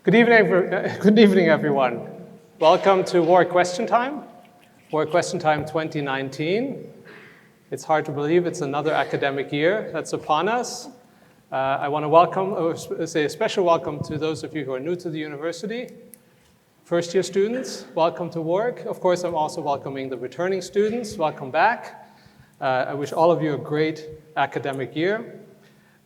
Good evening, everyone. Welcome to Warwick Question Time. Warwick Question Time 2019. It's hard to believe it's another academic year that's upon us. I want to say a special welcome to those of you who are new to the university. First-year students, welcome to Warwick. Of course, I'm also welcoming the returning students. Welcome back. I wish all of you a great academic year.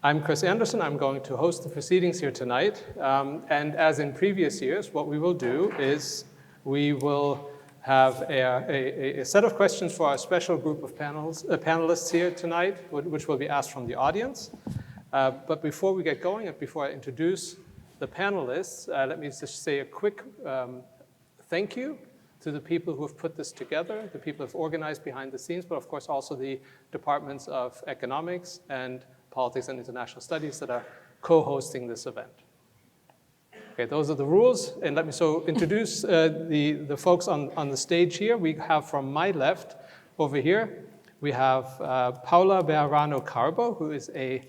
I'm Chris Anderson. I'm going to host the proceedings here tonight. And as in previous years, what we will do is we will have a set of questions for our special group of panelists here tonight, which will be asked from the audience. But before we get going and before I introduce the panelists, let me just say a quick thank you to the people who have put this together, the people who have organized behind the scenes, but of course also the departments of economics and politics and international studies that are co-hosting this event. Okay, those are the rules. And let me introduce the folks on the stage here. We have from my left over here, we have Paula Bejarano-Carbo, who is a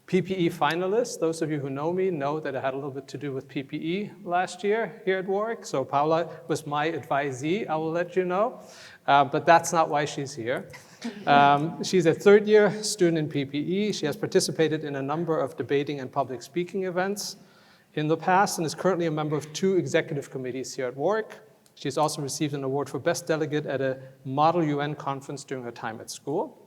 PPE finalist. Those of you who know me know that I had a little bit to do with PPE last year here at Warwick. So Paula was my advisee, I will let you know. But that's not why she's here. She's a third-year student in PPE. She has participated in a number of debating and public speaking events in the past and is currently a member of 2 executive committees here at Warwick. She's also received an award for Best Delegate at a Model UN conference during her time at school.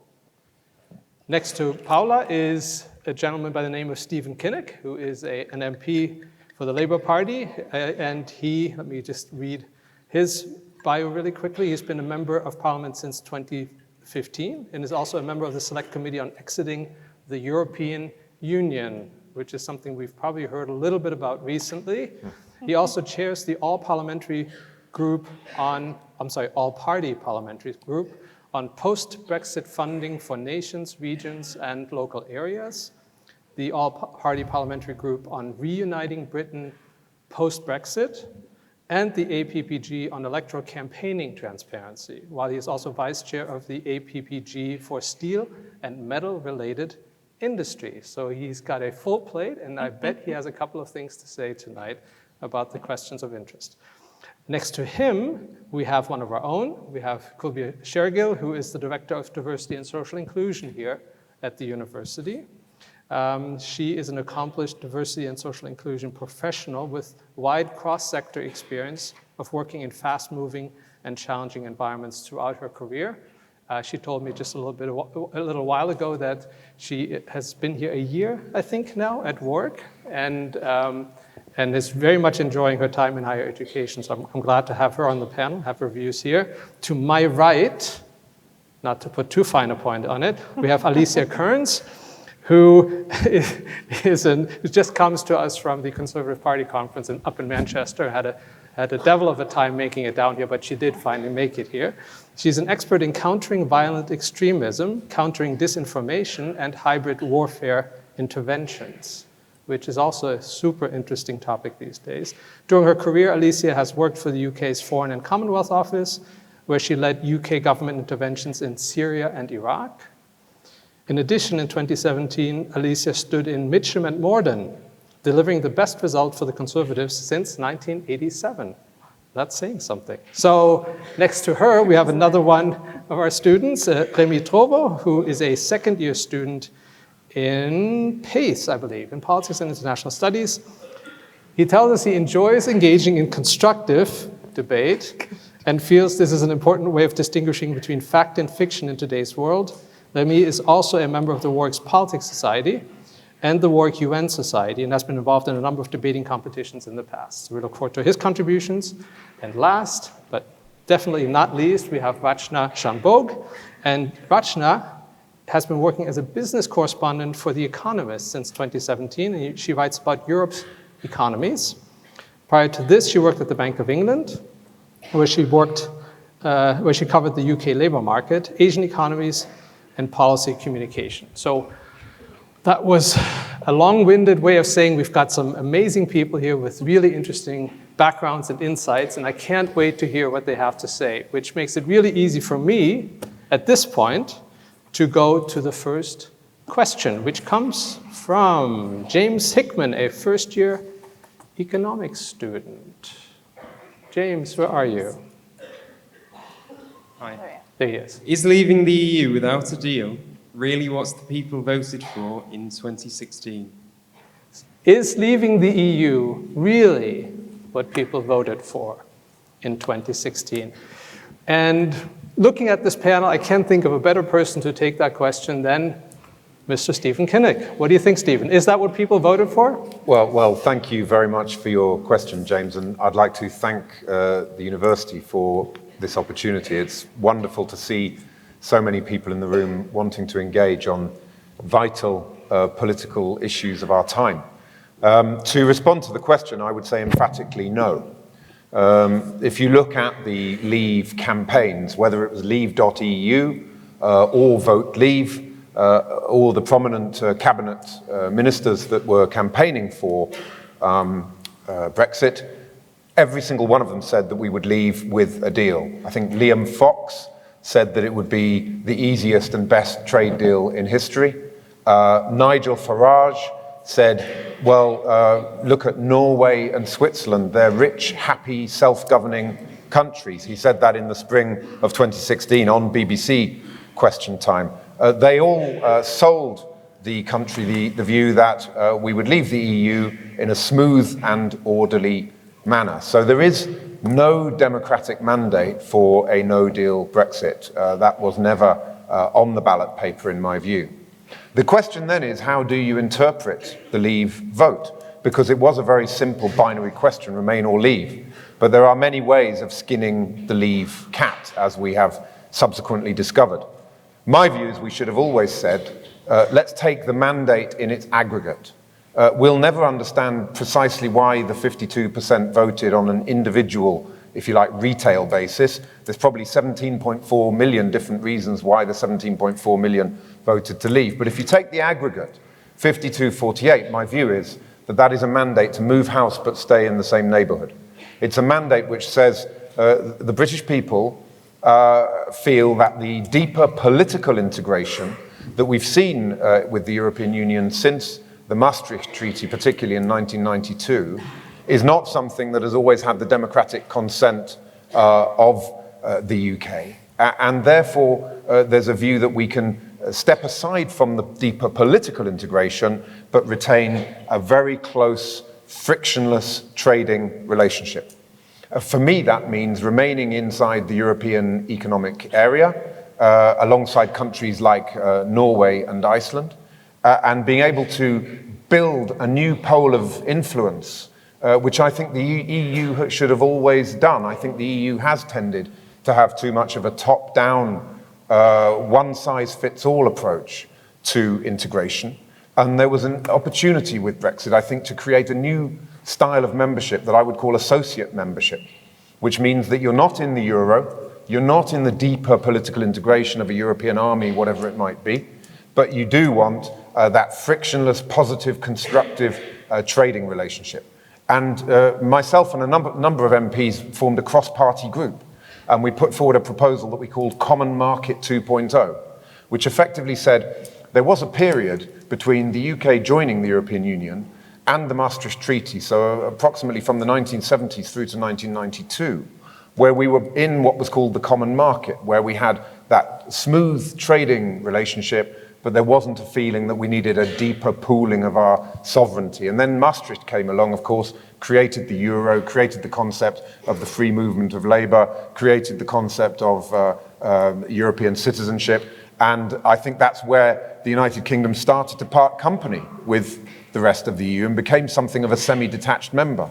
Next to Paula is a gentleman by the name of Stephen Kinnock, who is an MP for the Labour Party. And let me just read his bio really quickly. He's been a member of Parliament since 2015 and is also a member of the Select Committee on Exiting the European Union, which is something we've probably heard a little bit about recently. He also chairs the all-party parliamentary group on post-Brexit funding for nations, regions, and local areas, the all-party parliamentary group on reuniting Britain post-Brexit, and the APPG on electoral campaigning transparency, while he is also vice chair of the APPG for steel and metal-related industry. So he's got a full plate, and I bet he has a couple of things to say tonight about the questions of interest. Next to him, we have one of our own. We have Kulbir Shergill, who is the Director of Diversity and Social Inclusion here at the university. She is an accomplished diversity and social inclusion professional with wide cross-sector experience of working in fast-moving and challenging environments throughout her career. She told me just a little while ago that she has been here a year, I think now, at Warwick, and is very much enjoying her time in higher education. So I'm glad to have her on the panel, have her views here. To my right, not to put too fine a point on it, we have Alicia Kearns, who just comes to us from the Conservative Party conference up in Manchester, had a devil of a time making it down here, but she did finally make it here. She's an expert in countering violent extremism, countering disinformation, and hybrid warfare interventions, which is also a super interesting topic these days. During her career, Alicia has worked for the UK's Foreign and Commonwealth Office, where she led UK government interventions in Syria and Iraq. In addition, in 2017, Alicia stood in Mitcham and Morden, delivering the best result for the Conservatives since 1987. That's saying something. So next to her, we have another one of our students, Remy Trovo, who is a second-year student in PAIS, I believe, in Politics and International Studies. He tells us he enjoys engaging in constructive debate and feels this is an important way of distinguishing between fact and fiction in today's world. Remy is also a member of the Warwick's Politics Society and the Warwick UN Society and has been involved in a number of debating competitions in the past. So we look forward to his contributions. And last, but definitely not least, we have Rachna Shanbog. And Rachna has been working as a business correspondent for The Economist since 2017, and she writes about Europe's economies. Prior to this, she worked at the Bank of England, where she covered the UK labour market, Asian economies, and policy communication. So that was a long-winded way of saying we've got some amazing people here with really interesting backgrounds and insights, and I can't wait to hear what they have to say, which makes it really easy for me at this point to go to the first question, which comes from James Hickman, a first-year economics student. James, where are you? Hi. There he is. Is leaving the EU without a deal really what the people voted for in 2016? Is leaving the EU really what people voted for in 2016? And looking at this panel, I can't think of a better person to take that question than Mr. Stephen Kinnock. What do you think, Stephen? Is that what people voted for? Well, thank you very much for your question, James, and I'd like to thank the university for this opportunity. It's wonderful to see so many people in the room wanting to engage on vital political issues of our time. To respond to the question, I would say emphatically no. If you look at the Leave campaigns, whether it was leave.eu or Vote Leave, all the prominent cabinet ministers that were campaigning for Brexit, every single one of them said that we would leave with a deal. I think Liam Fox said that it would be the easiest and best trade deal in history. Nigel Farage said, well, look at Norway and Switzerland. They're rich, happy, self-governing countries. He said that in the spring of 2016 on BBC Question Time. They all sold the country the view that we would leave the EU in a smooth and orderly manner. So there is no democratic mandate for a no-deal Brexit. That was never on the ballot paper, in my view. The question then is, how do you interpret the Leave vote? Because it was a very simple binary question, remain or leave. But there are many ways of skinning the Leave cat, as we have subsequently discovered. My view is we should have always said, let's take the mandate in its aggregate. We'll never understand precisely why the 52% voted on an individual, if you like, retail basis. There's probably 17.4 million different reasons why the 17.4 million voted to leave. But if you take the aggregate, 52-48, my view is that that is a mandate to move house but stay in the same neighbourhood. It's a mandate which says the British people feel that the deeper political integration that we've seen with the European Union since the Maastricht Treaty, particularly in 1992, is not something that has always had the democratic consent of the UK. And therefore, there's a view that we can step aside from the deeper political integration, but retain a very close, frictionless trading relationship. For me, that means remaining inside the European Economic Area, alongside countries like Norway and Iceland, and being able to build a new pole of influence, which I think the EU should have always done. I think the EU has tended to have too much of a top-down, one-size-fits-all approach to integration. And there was an opportunity with Brexit, I think, to create a new style of membership that I would call associate membership, which means that you're not in the euro, you're not in the deeper political integration of a European army, whatever it might be, but you do want that frictionless, positive, constructive trading relationship. And myself and a number of MPs formed a cross-party group, and we put forward a proposal that we called Common Market 2.0, which effectively said there was a period between the UK joining the European Union and the Maastricht Treaty, so approximately from the 1970s through to 1992, where we were in what was called the common market, where we had that smooth trading relationship, but there wasn't a feeling that we needed a deeper pooling of our sovereignty. And then Maastricht came along, of course, created the euro, created the concept of the free movement of labour, created the concept of European citizenship, and I think that's where the United Kingdom started to part company with the rest of the EU and became something of a semi-detached member.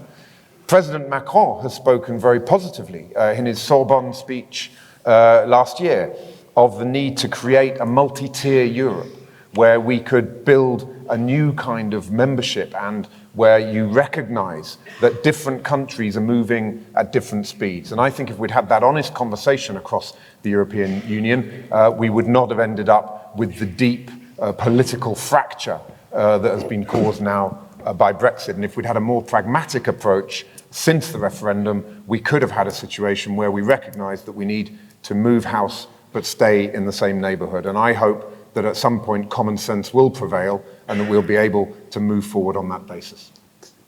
President Macron has spoken very positively in his Sorbonne speech last year of the need to create a multi-tier Europe where we could build a new kind of membership and where you recognize that different countries are moving at different speeds. And I think if we'd had that honest conversation across the European Union, we would not have ended up with the deep political fracture that has been caused now by Brexit. And if we'd had a more pragmatic approach since the referendum, we could have had a situation where we recognized that we need to move house but stay in the same neighborhood. And I hope that at some point common sense will prevail and that we'll be able to move forward on that basis.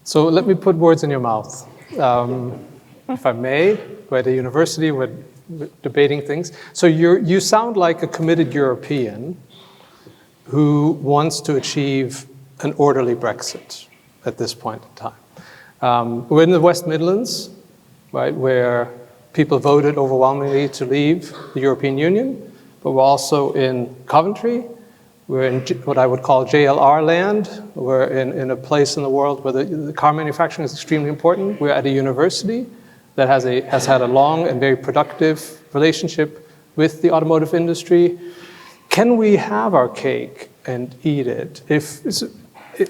So let me put words in your mouth. If I may, we're at a university, we're debating things. So you sound like a committed European who wants to achieve an orderly Brexit at this point in time. We're in the West Midlands, right, where people voted overwhelmingly to leave the European Union, but we're also in Coventry. We're in what I would call JLR land. We're in a place in the world where the car manufacturing is extremely important. We're at a university that has had a long and very productive relationship with the automotive industry. Can we have our cake and eat it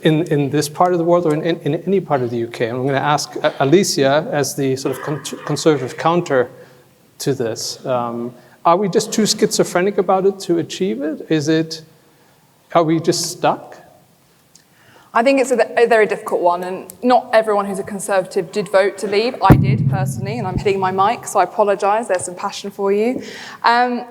in this part of the world or in any part of the UK? And I'm going to ask Alicia as the sort of conservative counter to this. Are we just too schizophrenic about it to achieve it? Are we just stuck? I think it's a very difficult one, and not everyone who's a Conservative did vote to leave. I did, personally, and I'm hitting my mic, so I apologise. There's some passion for you. I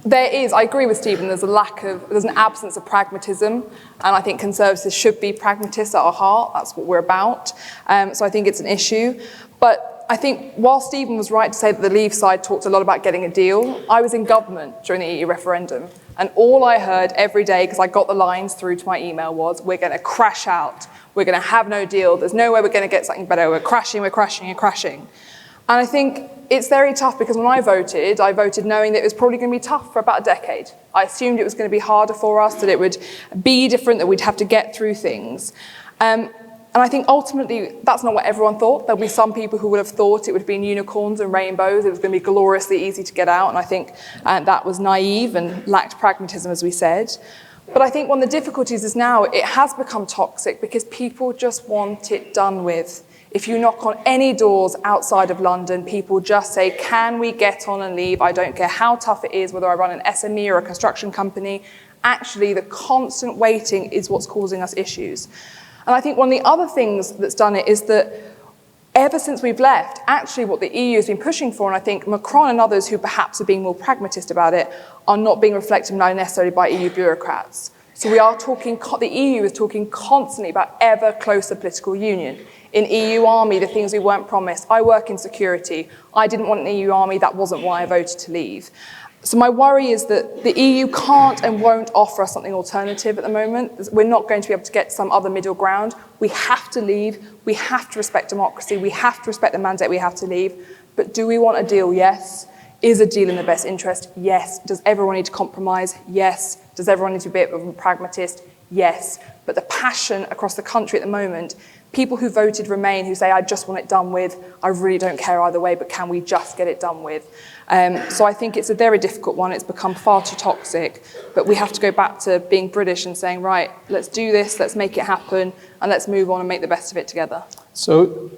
agree with Stephen, there's an absence of pragmatism, and I think Conservatives should be pragmatists at our heart. That's what we're about. So I think it's an issue. But I think while Stephen was right to say that the Leave side talked a lot about getting a deal, I was in government during the EU referendum, and all I heard every day, because I got the lines through to my email, was, we're going to crash out. We're going to have no deal. There's no way we're going to get something better. We're crashing, we're crashing, we're crashing. And I think it's very tough, because when I voted knowing that it was probably going to be tough for about a decade. I assumed it was going to be harder for us, that it would be different, that we'd have to get through things. And I think ultimately that's not what everyone thought. There'll be some people who would have thought it would have been unicorns and rainbows. It was going to be gloriously easy to get out. And I think that was naive and lacked pragmatism, as we said. But I think one of the difficulties is now it has become toxic because people just want it done with. If you knock on any doors outside of London, people just say, can we get on and leave? I don't care how tough it is, whether I run an SME or a construction company. Actually, the constant waiting is what's causing us issues. And I think one of the other things that's done it is that ever since we've left, actually what the EU has been pushing for, and I think Macron and others who perhaps are being more pragmatist about it, are not being reflected necessarily by EU bureaucrats. So we are talking, the EU is talking constantly about ever closer political union. In EU army, the things we weren't promised. I work in security. I didn't want an EU army. That wasn't why I voted to leave. So my worry is that the EU can't and won't offer us something alternative at the moment. We're not going to be able to get some other middle ground. We have to leave. We have to respect democracy. We have to respect the mandate we have to leave. But do we want a deal? Yes. Is a deal in the best interest? Yes. Does everyone need to compromise? Yes. Does everyone need to be a bit of a pragmatist? Yes. But the passion across the country at the moment, people who voted Remain, who say, I just want it done with, I really don't care either way, but can we just get it done with? So I think it's a very difficult one. It's become far too toxic, but we have to go back to being British and saying, right, let's do this, let's make it happen, and let's move on and make the best of it together. So,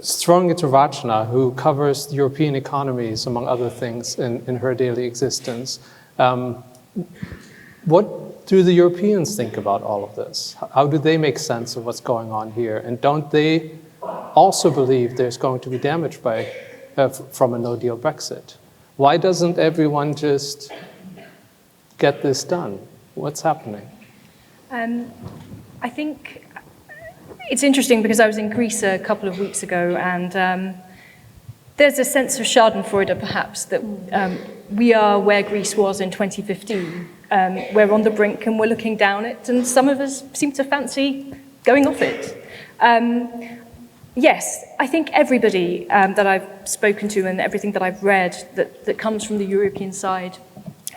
throwing it to Rachna, who covers European economies, among other things, in her daily existence, what do the Europeans think about all of this? How do they make sense of what's going on here? And don't they also believe there's going to be damage from a no-deal Brexit? Why doesn't everyone just get this done? What's happening? I think it's interesting because I was in Greece a couple of weeks ago, and there's a sense of schadenfreude, perhaps, that we are where Greece was in 2015. We're on the brink and we're looking down it, and some of us seem to fancy going off it. Yes, I think everybody that I've spoken to and everything that I've read that comes from the European side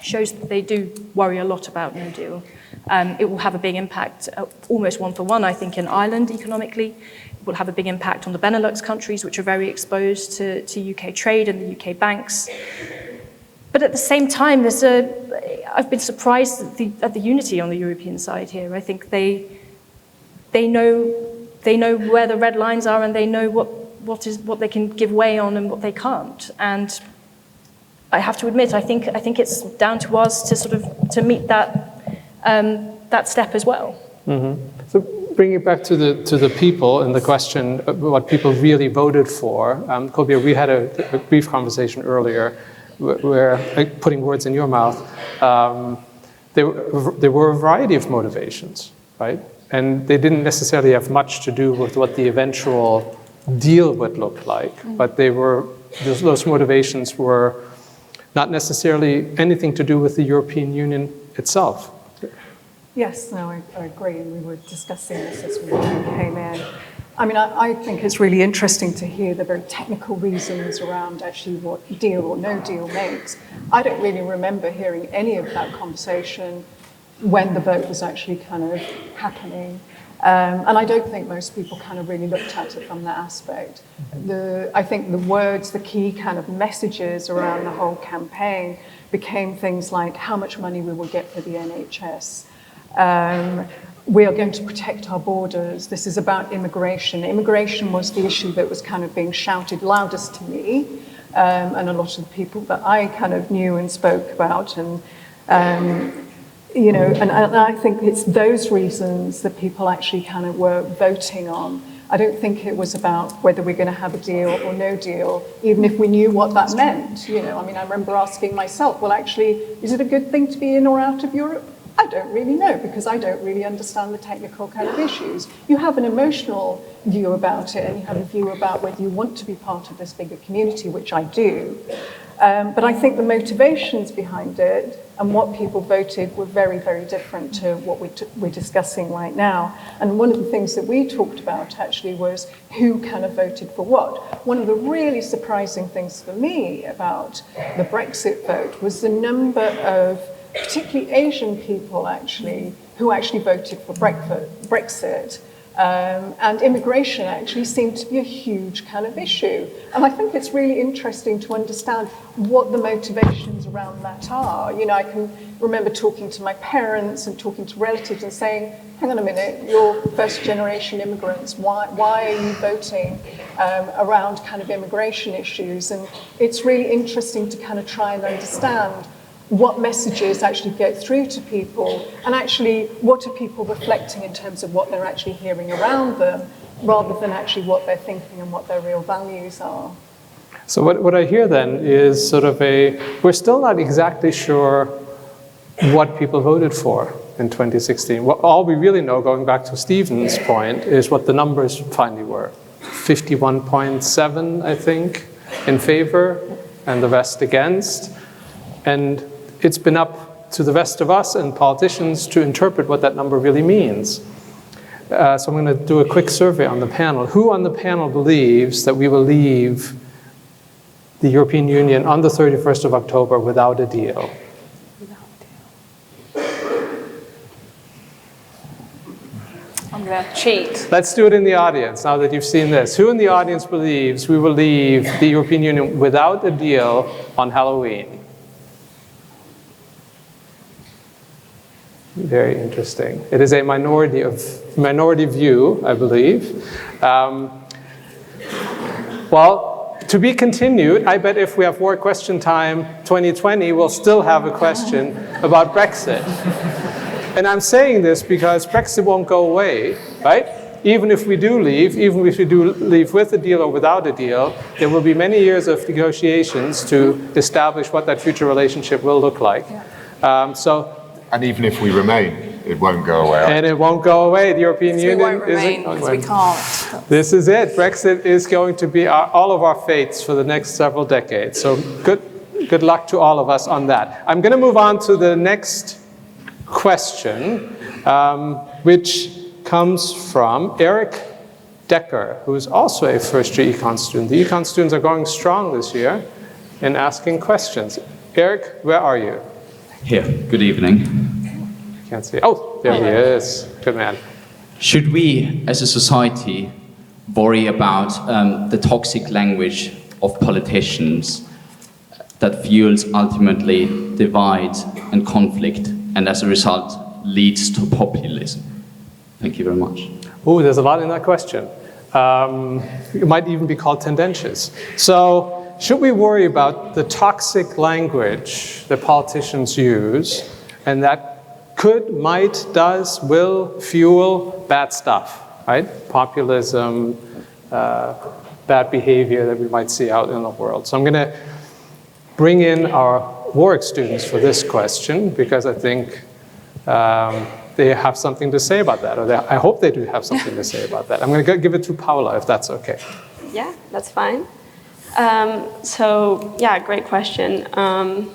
shows that they do worry a lot about no deal. It will have a big impact, almost one-for-one, I think, in Ireland economically. It will have a big impact on the Benelux countries, which are very exposed to UK trade and the UK banks. But at the same time, I've been surprised at the unity on the European side here. I think they know where the red lines are, and they know what they can give way on and what they can't. And I have to admit, I think it's down to us to meet that step as well. Mm-hmm. So bringing it back to the people and the question of what people really voted for, Kolbia, we had a brief conversation earlier where, putting words in your mouth, there were a variety of motivations, right? And they didn't necessarily have much to do with what the eventual deal would look like, but those motivations were not necessarily anything to do with the European Union itself. Yes, no, I agree. We were discussing this as we came in. I mean, I think it's really interesting to hear the very technical reasons around actually what deal or no deal makes. I don't really remember hearing any of that conversation when the vote was actually kind of happening. And I don't think most people kind of really looked at it from that aspect. I think the words, the key kind of messages around the whole campaign became things like how much money we will get for the NHS. We are going to protect our borders. This is about immigration. Immigration was the issue that was kind of being shouted loudest to me, and a lot of the people that I kind of knew and spoke about. And you know, and I think it's those reasons that people actually kind of were voting on. I don't think it was about whether we're going to have a deal or no deal, even if we knew what that meant. You know, I mean, I remember asking myself, well, actually, is it a good thing to be in or out of Europe? I don't really know, because I don't really understand the technical kind of issues. You have an emotional view about it, and you have a view about whether you want to be part of this bigger community, which I do. But I think the motivations behind it and what people voted were very, very different to what we're discussing right now. And one of the things that we talked about actually was who kind of voted for what. One of the really surprising things for me about the Brexit vote was the number of particularly Asian people actually who actually voted for Brexit. And immigration actually seemed to be a huge kind of issue. And I think it's really interesting to understand what the motivations around that are. You know, I can remember talking to my parents and talking to relatives and saying, hang on a minute, you're first generation immigrants. Why are you voting around kind of immigration issues? And it's really interesting to kind of try and understand what messages actually get through to people, and actually what are people reflecting in terms of what they're actually hearing around them, rather than actually what they're thinking and what their real values are. So what I hear then is sort of we're still not exactly sure what people voted for in 2016. All we really know, going back to Stephen's point, is what the numbers finally were. 51.7, I think, in favor, and the rest against. And it's been up to the rest of us and politicians to interpret what that number really means. So I'm going to do a quick survey on the panel. Who on the panel believes that we will leave the European Union on the 31st of October without a deal? I'm going to cheat. Let's do it in the audience now that you've seen this. Who in the audience believes we will leave the European Union without a deal on Halloween? Very interesting. It is a minority view, I believe. Well, to be continued. I bet if we have more question time 2020, we'll still have a question about Brexit. And I'm saying this because Brexit won't go away, right? Even if we do leave, even if we do leave with a deal or without a deal, there will be many years of negotiations to establish what that future relationship will look like. And even if we remain, it won't go away. And it won't go away. The European Union we won't remain because we can't. This is it. Brexit is going to be all of our fates for the next several decades. So good luck to all of us on that. I'm going to move on to the next question, which comes from Eric Decker, who is also a first-year econ student. The econ students are going strong this year in asking questions. Eric, where are you? Here, good evening. Can't see. Oh, there he is. Good man. Should we, as a society, worry about the toxic language of politicians that fuels ultimately divide and conflict, and as a result leads to populism? Thank you very much. Oh, there's a lot in that question. It might even be called tendentious. So, should we worry about the toxic language that politicians use, and that could, might, does, will fuel bad stuff, right? Populism, bad behavior that we might see out in the world. So I'm going to bring in our Warwick students for this question, because I think they have something to say about that, or I hope they do have something to say about that. I'm going to give it to Paula, if that's okay. Yeah, that's fine. So, yeah, great question. I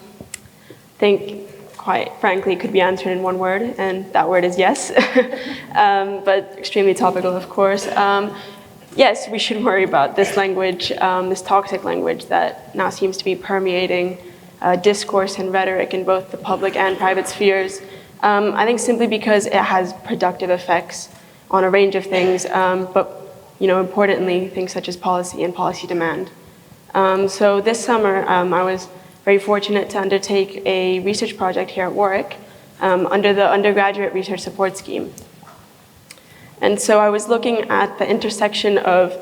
think, quite frankly, could be answered in one word, and that word is yes. But extremely topical, of course. Yes, we should worry about this language, this toxic language that now seems to be permeating discourse and rhetoric in both the public and private spheres. I think simply because it has productive effects on a range of things, but importantly, things such as policy and policy demand. So this summer, I was very fortunate to undertake a research project here at Warwick under the undergraduate research support scheme. And so I was looking at the intersection of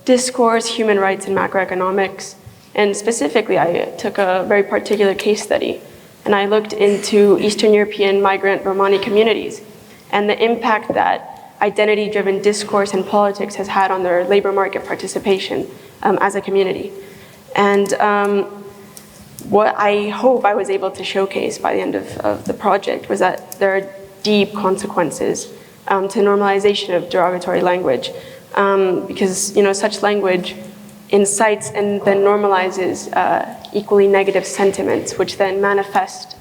discourse, human rights, and macroeconomics. And specifically, I took a very particular case study, and I looked into Eastern European migrant Romani communities and the impact that identity-driven discourse and politics has had on their labor market participation as a community. And what I hope I was able to showcase by the end of the project was that there are deep consequences to normalization of derogatory language, because such language incites and then normalizes equally negative sentiments, which then manifest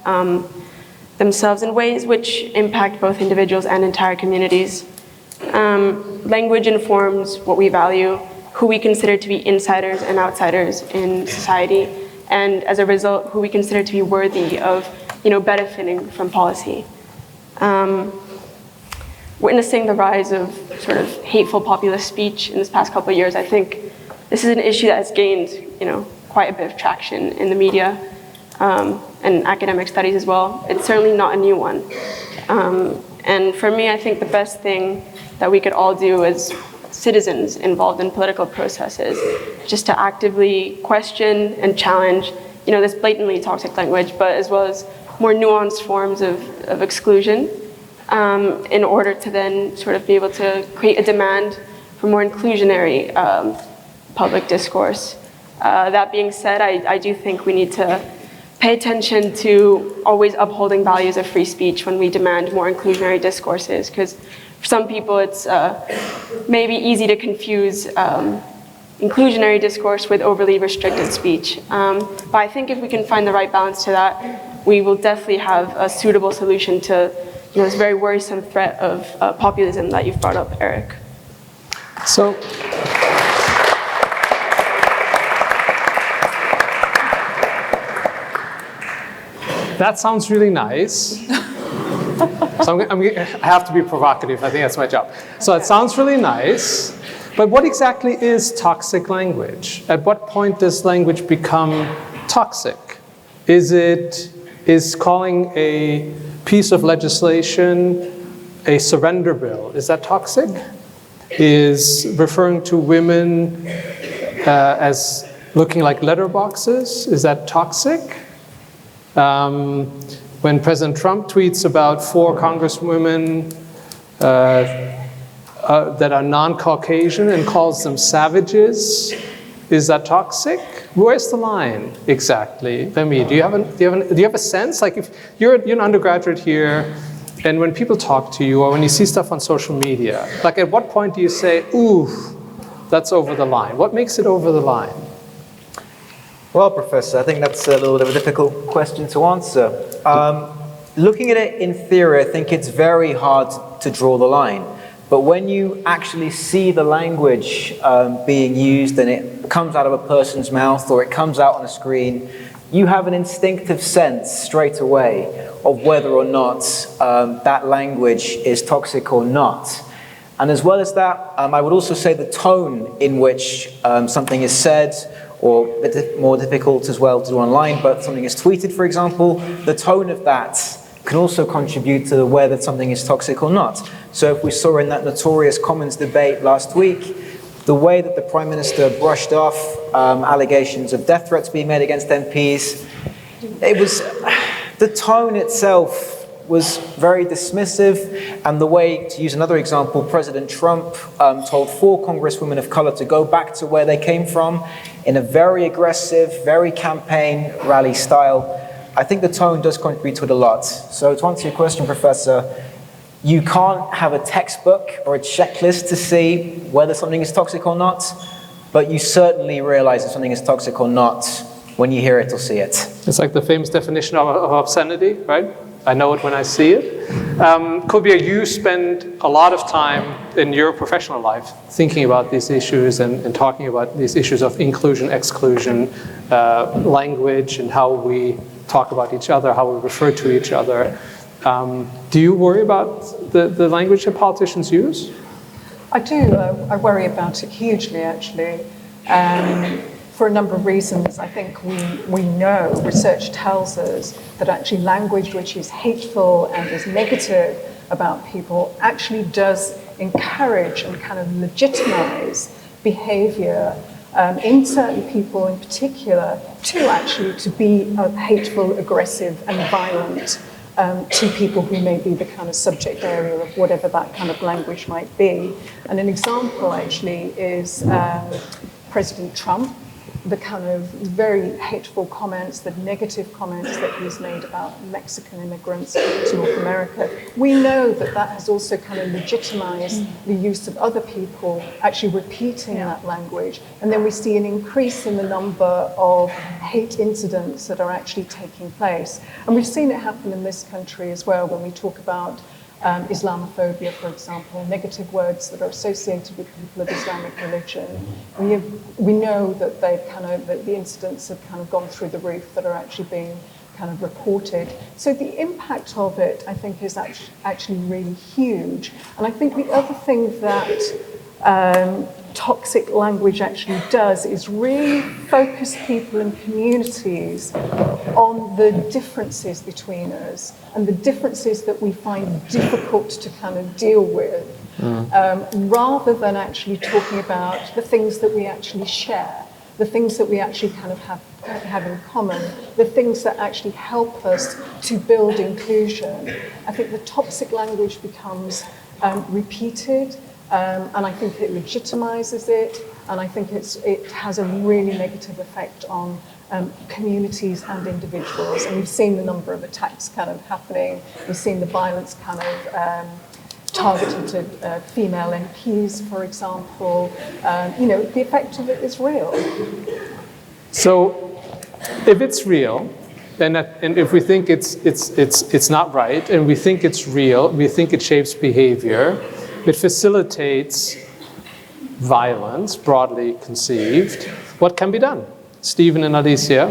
themselves in ways which impact both individuals and entire communities. Language informs what we value, who we consider to be insiders and outsiders in society, and as a result, who we consider to be worthy of benefiting from policy. Witnessing the rise of sort of hateful populist speech in this past couple of years, I think this is an issue that has gained quite a bit of traction in the media and academic studies as well. It's certainly not a new one. And for me, I think the best thing that we could all do as citizens involved in political processes, just to actively question and challenge this blatantly toxic language, but as well as more nuanced forms of exclusion, in order to then sort of be able to create a demand for more inclusionary public discourse. That being said, I do think we need to pay attention to always upholding values of free speech when we demand more inclusionary discourses, because for some people it's maybe easy to confuse inclusionary discourse with overly restricted speech. But I think if we can find the right balance to that, we will definitely have a suitable solution to this very worrisome threat of populism that you've brought up, Eric. So, that sounds really nice. So I have to be provocative. I think that's my job. So it sounds really nice, but what exactly is toxic language? At what point does language become toxic? Is calling a piece of legislation a surrender bill, is that toxic? Is referring to women as looking like letterboxes, is that toxic? When President Trump tweets about 4 congresswomen that are non-Caucasian and calls them savages, is that toxic? Where's the line exactly? Femi, do you have a sense? Like if you're an undergraduate here, and when people talk to you or when you see stuff on social media, like at what point do you say, ooh, that's over the line? What makes it over the line? Well, Professor, I think that's a little bit of a difficult question to answer. Looking at it in theory, I think it's very hard to draw the line. But when you actually see the language being used and it comes out of a person's mouth or it comes out on a screen, you have an instinctive sense straight away of whether or not that language is toxic or not. And as well as that, I would also say the tone in which something is said, or a bit more difficult as well to do online, but something is tweeted, for example, the tone of that can also contribute to whether something is toxic or not. So if we saw in that notorious Commons debate last week, the way that the Prime Minister brushed off allegations of death threats being made against MPs, it was, the tone itself was very dismissive, and the way, to use another example, President Trump told 4 congresswomen of color to go back to where they came from in a very aggressive, very campaign rally style. I think the tone does contribute to it a lot. So to answer your question, Professor, you can't have a textbook or a checklist to see whether something is toxic or not, but you certainly realize if something is toxic or not when you hear it or see it. It's like the famous definition of obscenity, right? I know it when I see it. Kubia, you spend a lot of time in your professional life thinking about these issues and talking about these issues of inclusion, exclusion, language, and how we talk about each other, how we refer to each other. Do you worry about the language that politicians use? I do. I worry about it hugely, actually, for a number of reasons. I think we know, research tells us, that actually language which is hateful and is negative about people actually does encourage and kind of legitimize behavior in certain people in particular to be hateful, aggressive, and violent. To people who may be the kind of subject area of whatever that kind of language might be. And an example actually is President Trump, the kind of very hateful comments, the negative comments that he's made about Mexican immigrants to North America. We know that that has also kind of legitimized the use of other people actually repeating that language. And then we see an increase in the number of hate incidents that are actually taking place. And we've seen it happen in this country as well when we talk about Islamophobia, for example, negative words that are associated with people of Islamic religion. We know that that the incidents have kind of gone through the roof that are actually being kind of reported. So the impact of it, I think, is actually really huge. And I think the other thing that toxic language actually does is really focus people and communities on the differences between us and the differences that we find difficult to kind of deal with, rather than actually talking about the things that we actually share, the things that we actually kind of have in common, the things that actually help us to build inclusion. I think the toxic language becomes repeated, and I think it legitimizes it, and I think it has a really negative effect on communities and individuals. And we've seen the number of attacks kind of happening. We've seen the violence kind of targeted to female MPs, for example. The effect of it is real. So if it's real, and if we think it's not right, and we think it's real, we think it shapes behavior, it facilitates violence, broadly conceived, what can be done? Stephen and Alicia,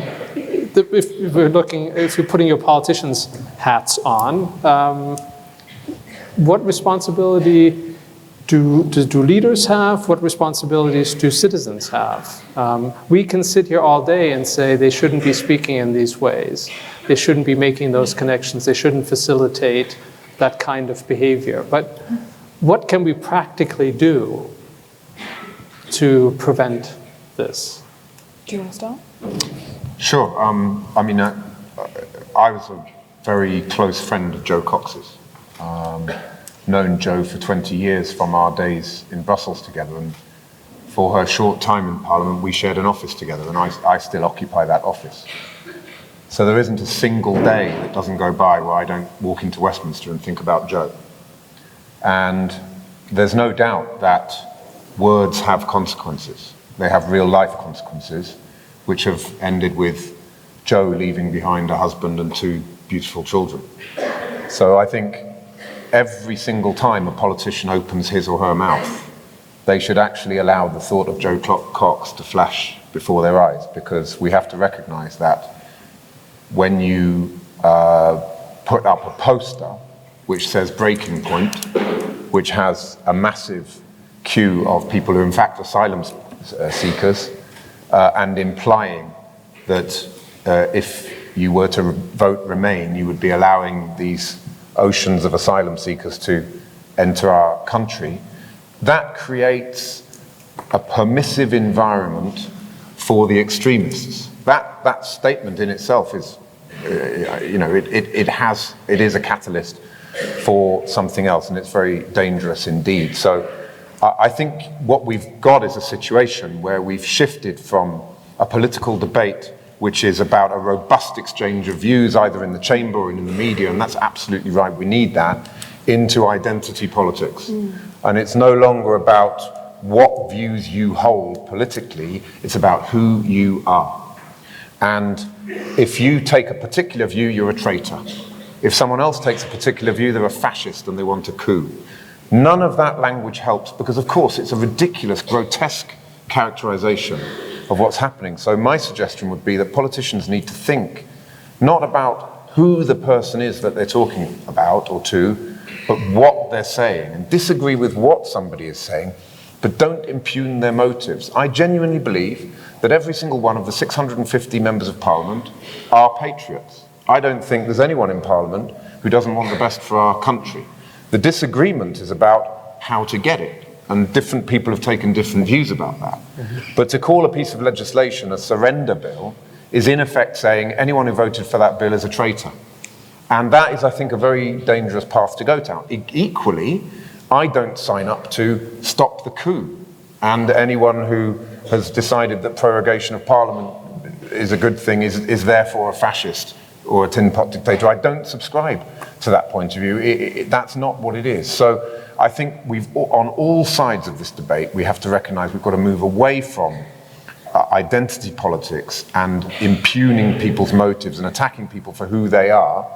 if you're putting your politicians' hats on, what responsibility do leaders have? What responsibilities do citizens have? We can sit here all day and say they shouldn't be speaking in these ways. They shouldn't be making those connections. They shouldn't facilitate that kind of behavior. But what can we practically do to prevent this? Do you want to start? Sure. I was a very close friend of Jo Cox's. Known Jo for 20 years from our days in Brussels together, and for her short time in Parliament, we shared an office together, and I still occupy that office. So there isn't a single day that doesn't go by where I don't walk into Westminster and think about Jo. And there's no doubt that words have consequences. They have real life consequences, which have ended with Jo leaving behind a husband and 2 beautiful children. So I think every single time a politician opens his or her mouth, they should actually allow the thought of Jo Cox to flash before their eyes, because we have to recognize that when you put up a poster which says breaking point, which has a massive queue of people who are in fact asylum seekers, and implying that if you were to vote Remain, you would be allowing these oceans of asylum seekers to enter our country, that creates a permissive environment for the extremists. That statement in itself is, it is a catalyst for something else, and it's very dangerous indeed. So I think what we've got is a situation where we've shifted from a political debate which is about a robust exchange of views, either in the chamber or in the media, and that's absolutely right, we need that, into identity politics. And it's no longer about what views you hold politically, it's about who you are. And if you take a particular view, you're a traitor. If someone else takes a particular view, they're a fascist and they want a coup. None of that language helps because, of course, it's a ridiculous, grotesque characterization of what's happening. So my suggestion would be that politicians need to think not about who the person is that they're talking about or to, but what they're saying, and disagree with what somebody is saying, but don't impugn their motives. I genuinely believe that every single one of the 650 members of Parliament are patriots. I don't think there's anyone in Parliament who doesn't want the best for our country. The disagreement is about how to get it, and different people have taken different views about that. But to call a piece of legislation a surrender bill is in effect saying anyone who voted for that bill is a traitor. And that is, I think, a very dangerous path to go down. Equally, I don't sign up to stop the coup. And anyone who has decided that prorogation of Parliament is a good thing is therefore a fascist or a tin pot dictator. I don't subscribe to that point of view. That's not what it is. So I think on all sides of this debate, we have to recognize we've got to move away from identity politics and impugning people's motives and attacking people for who they are,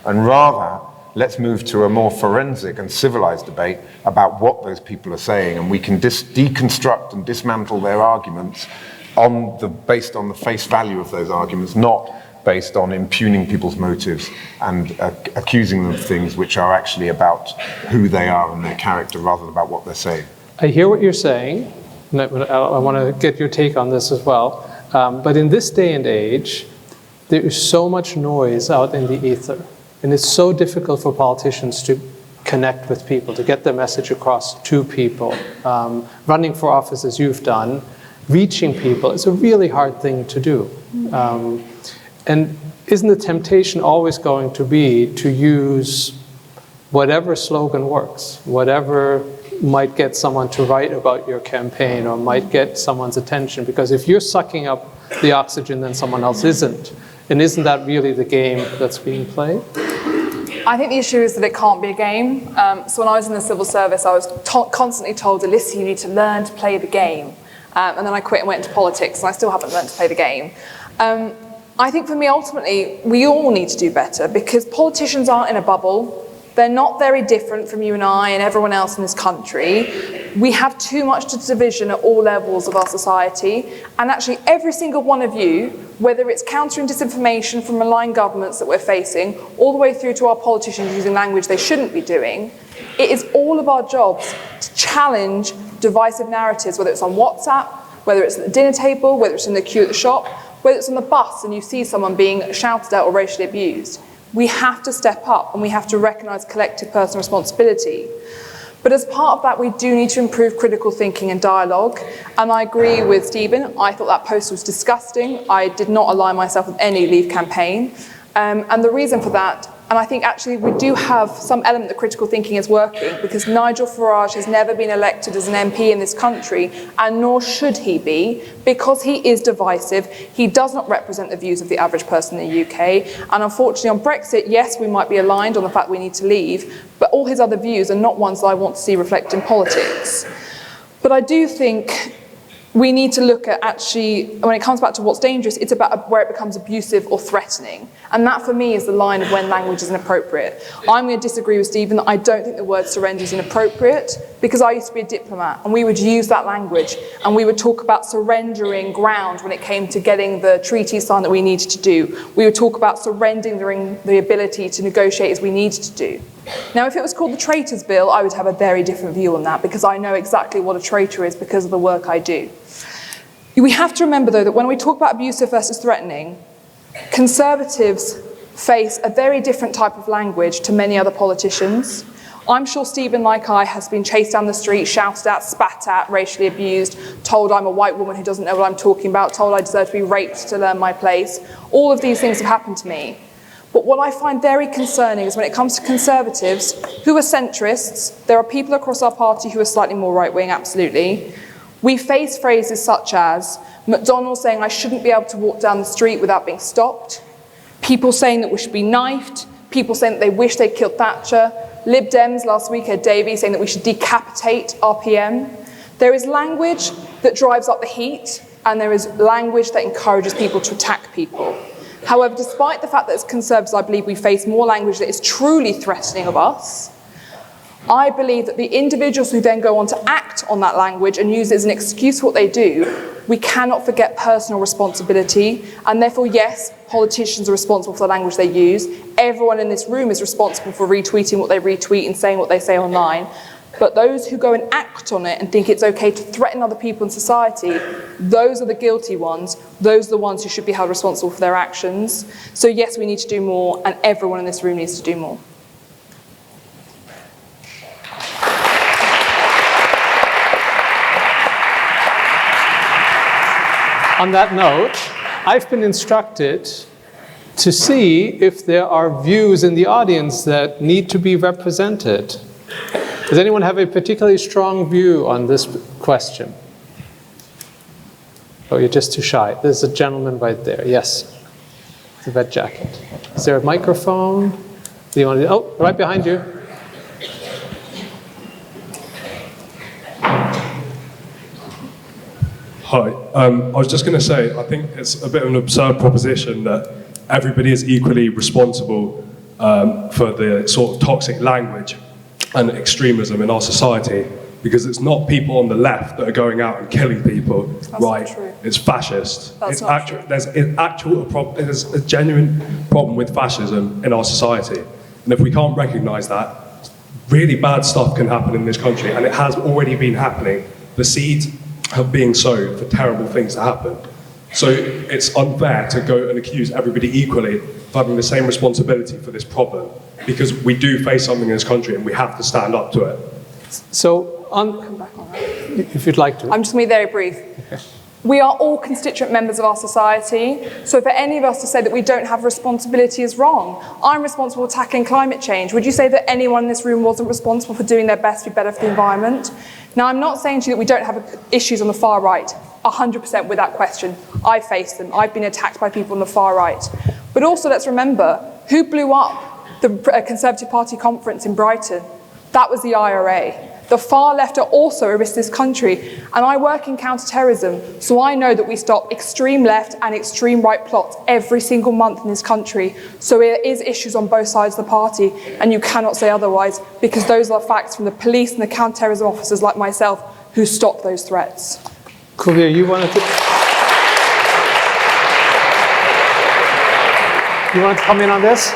and rather let's move to a more forensic and civilized debate about what those people are saying, and we can deconstruct and dismantle their arguments based on the face value of those arguments, not based on impugning people's motives and accusing them of things which are actually about who they are and their character rather than about what they're saying. I hear what you're saying, and I want to get your take on this as well. But in this day and age, there is so much noise out in the ether, and it's so difficult for politicians to connect with people, to get their message across to people. Running for office as you've done, reaching people is a really hard thing to do. And isn't the temptation always going to be to use whatever slogan works, whatever might get someone to write about your campaign or might get someone's attention? Because if you're sucking up the oxygen, then someone else isn't. And isn't that really the game that's being played? I think the issue is that it can't be a game. So when I was in the civil service, I was constantly told, Alyssa, you need to learn to play the game. And then I quit and went into politics, and I still haven't learned to play the game. I think for me, ultimately, we all need to do better because politicians aren't in a bubble. They're not very different from you and I and everyone else in this country. We have too much division at all levels of our society. And actually, every single one of you, whether it's countering disinformation from malign governments that we're facing, all the way through to our politicians using language they shouldn't be doing, it is all of our jobs to challenge divisive narratives, whether it's on WhatsApp, whether it's at the dinner table, whether it's in the queue at the shop, whether it's on the bus and you see someone being shouted at or racially abused. We have to step up and we have to recognise collective personal responsibility. But as part of that, we do need to improve critical thinking and dialogue. And I agree with Stephen. I thought that post was disgusting. I did not align myself with any Leave campaign. And the reason for that, and I think actually we do have some element that critical thinking is working because Nigel Farage has never been elected as an MP in this country, and nor should he be, because he is divisive. He does not represent the views of the average person in the UK. And unfortunately on Brexit, yes, we might be aligned on the fact we need to leave, but all his other views are not ones that I want to see reflected in politics. But I do think we need to look at actually, when it comes back to what's dangerous, it's about where it becomes abusive or threatening. And that for me is the line of when language is inappropriate. I'm going to disagree with Stephen that I don't think the word surrender is inappropriate because I used to be a diplomat and we would use that language and we would talk about surrendering ground when it came to getting the treaty signed that we needed to do. We would talk about surrendering the ability to negotiate as we needed to do. Now, if it was called the Traitors Bill, I would have a very different view on that because I know exactly what a traitor is because of the work I do. We have to remember, though, that when we talk about abusive versus threatening, Conservatives face a very different type of language to many other politicians. I'm sure Stephen, like I, has been chased down the street, shouted at, spat at, racially abused, told I'm a white woman who doesn't know what I'm talking about, told I deserve to be raped to learn my place. All of these things have happened to me. But what I find very concerning is when it comes to Conservatives, who are centrists, there are people across our party who are slightly more right-wing, absolutely. We face phrases such as McDonald's saying I shouldn't be able to walk down the street without being stopped, people saying that we should be knifed, people saying that they wish they'd killed Thatcher, Lib Dems last week had Davey saying that we should decapitate RPM. There is language that drives up the heat, and there is language that encourages people to attack people. However, despite the fact that as Conservatives, I believe we face more language that is truly threatening of us, I believe that the individuals who then go on to act on that language and use it as an excuse for what they do, we cannot forget personal responsibility, and therefore, yes, politicians are responsible for the language they use. Everyone in this room is responsible for retweeting what they retweet and saying what they say online. But those who go and act on it and think it's okay to threaten other people in society, those are the guilty ones. Those are the ones who should be held responsible for their actions. So yes, we need to do more, and everyone in this room needs to do more. On that note, I've been instructed to see if there are views in the audience that need to be represented. Does anyone have a particularly strong view on this question? Oh, you're just too shy. There's a gentleman right there. Yes, the red jacket. Is there a microphone? Do you want to? Oh, right behind you. Hi. I was just going to say, I think it's a bit of an absurd proposition that everybody is equally responsible for the sort of toxic language and extremism in our society, because it's not people on the left that are going out and killing people, That's right? not true. It's fascist. That's It's not actual, true. there's a genuine problem with fascism in our society. And if we can't recognize that, really bad stuff can happen in this country, and it has already been happening. The seeds are being sowed for terrible things to happen. So it's unfair to go and accuse everybody equally of having the same responsibility for this problem, because we do face something in this country and we have to stand up to it. So, Come back on that. if you'd like to. I'm just going to be very brief. We are all constituent members of our society, so for any of us to say that we don't have responsibility is wrong. I'm responsible for tackling climate change. Would you say that anyone in this room wasn't responsible for doing their best to be better for the environment? Now, I'm not saying to you that we don't have issues on the far right, 100% without question. I face them. I've been attacked by people on the far right. But also, let's remember, who blew up the Conservative Party conference in Brighton? That was the IRA. The far left are also a risk to this country, and I work in counter-terrorism, so I know that we stop extreme left and extreme right plots every single month in this country. So there is issues on both sides of the party, and you cannot say otherwise, because those are facts from the police and the counter-terrorism officers like myself who stop those threats. Kuvir, you wanted to come in on this?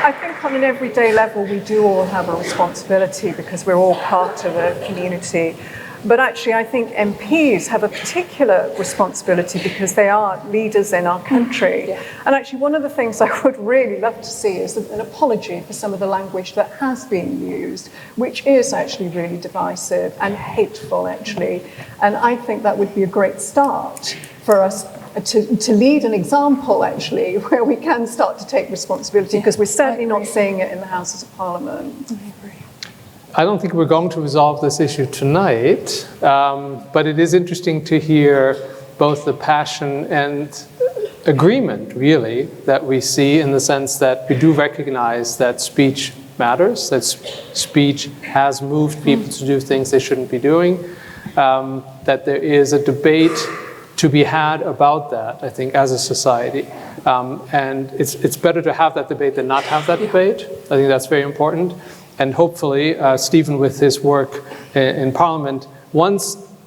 I think on an everyday level, we do all have a responsibility because we're all part of a community. But actually, I think MPs have a particular responsibility because they are leaders in our country. Yeah. And actually, one of the things I would really love to see is an apology for some of the language that has been used, which is actually really divisive and hateful, actually. And I think that would be a great start for us to lead an example, actually, where we can start to take responsibility, because we're certainly not seeing it in the Houses of Parliament. I don't think we're going to resolve this issue tonight, but it is interesting to hear both the passion and agreement, really, that we see, in the sense that we do recognize that speech matters, that speech has moved people to do things they shouldn't be doing, that there is a debate to be had about that, I think, as a society. And it's better to have that debate than not have that debate. I think that's very important. And hopefully, Stephen, with his work in Parliament, when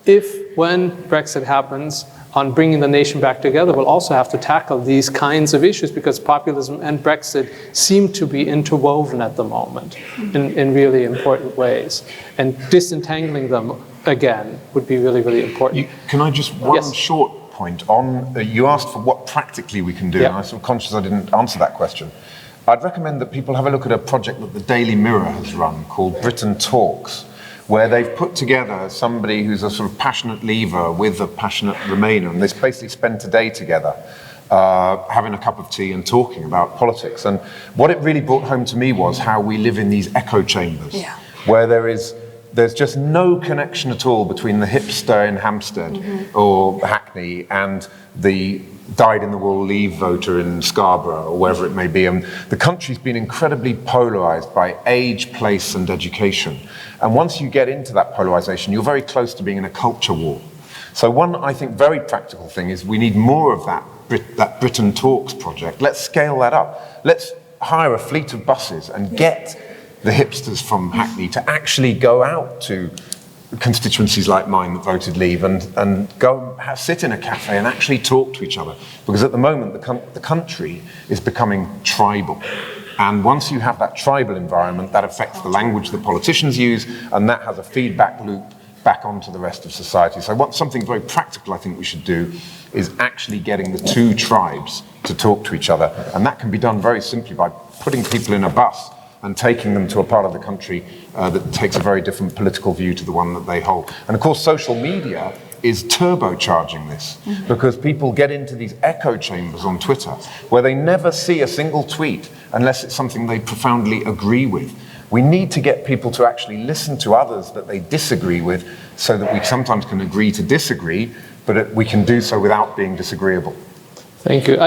Brexit happens, on bringing the nation back together, will also have to tackle these kinds of issues, because populism and Brexit seem to be interwoven at the moment in really important ways. And disentangling them again would be really, really important. Can I just, one short point on, you asked for what practically we can do, and I'm sort of conscious I didn't answer that question. I'd recommend that people have a look at a project that the Daily Mirror has run called Britain Talks, where they've put together somebody who's a sort of passionate Leaver with a passionate Remainer, and they basically spent a day together having a cup of tea and talking about politics. And what it really brought home to me was how we live in these echo chambers, where there is there's just no connection at all between the hipster in Hampstead or Hackney and the dyed-in-the-wool Leave voter in Scarborough or wherever it may be. And the country's been incredibly polarised by age, place and education. And once you get into that polarisation, you're very close to being in a culture war. So one, I think, very practical thing is we need more of that Britain Talks project. Let's scale that up. Let's hire a fleet of buses and get the hipsters from Hackney to actually go out to constituencies like mine that voted Leave and go and sit in a cafe and actually talk to each other. Because at the moment, the country is becoming tribal. And once you have that tribal environment, that affects the language the politicians use, and that has a feedback loop back onto the rest of society. So something very practical I think we should do is actually getting the two tribes to talk to each other. And that can be done very simply by putting people in a bus and taking them to a part of the country that takes a very different political view to the one that they hold. And of course, social media is turbocharging this because people get into these echo chambers on Twitter where they never see a single tweet unless it's something they profoundly agree with. We need to get people to actually listen to others that they disagree with so that we sometimes can agree to disagree, but we can do so without being disagreeable. Thank you.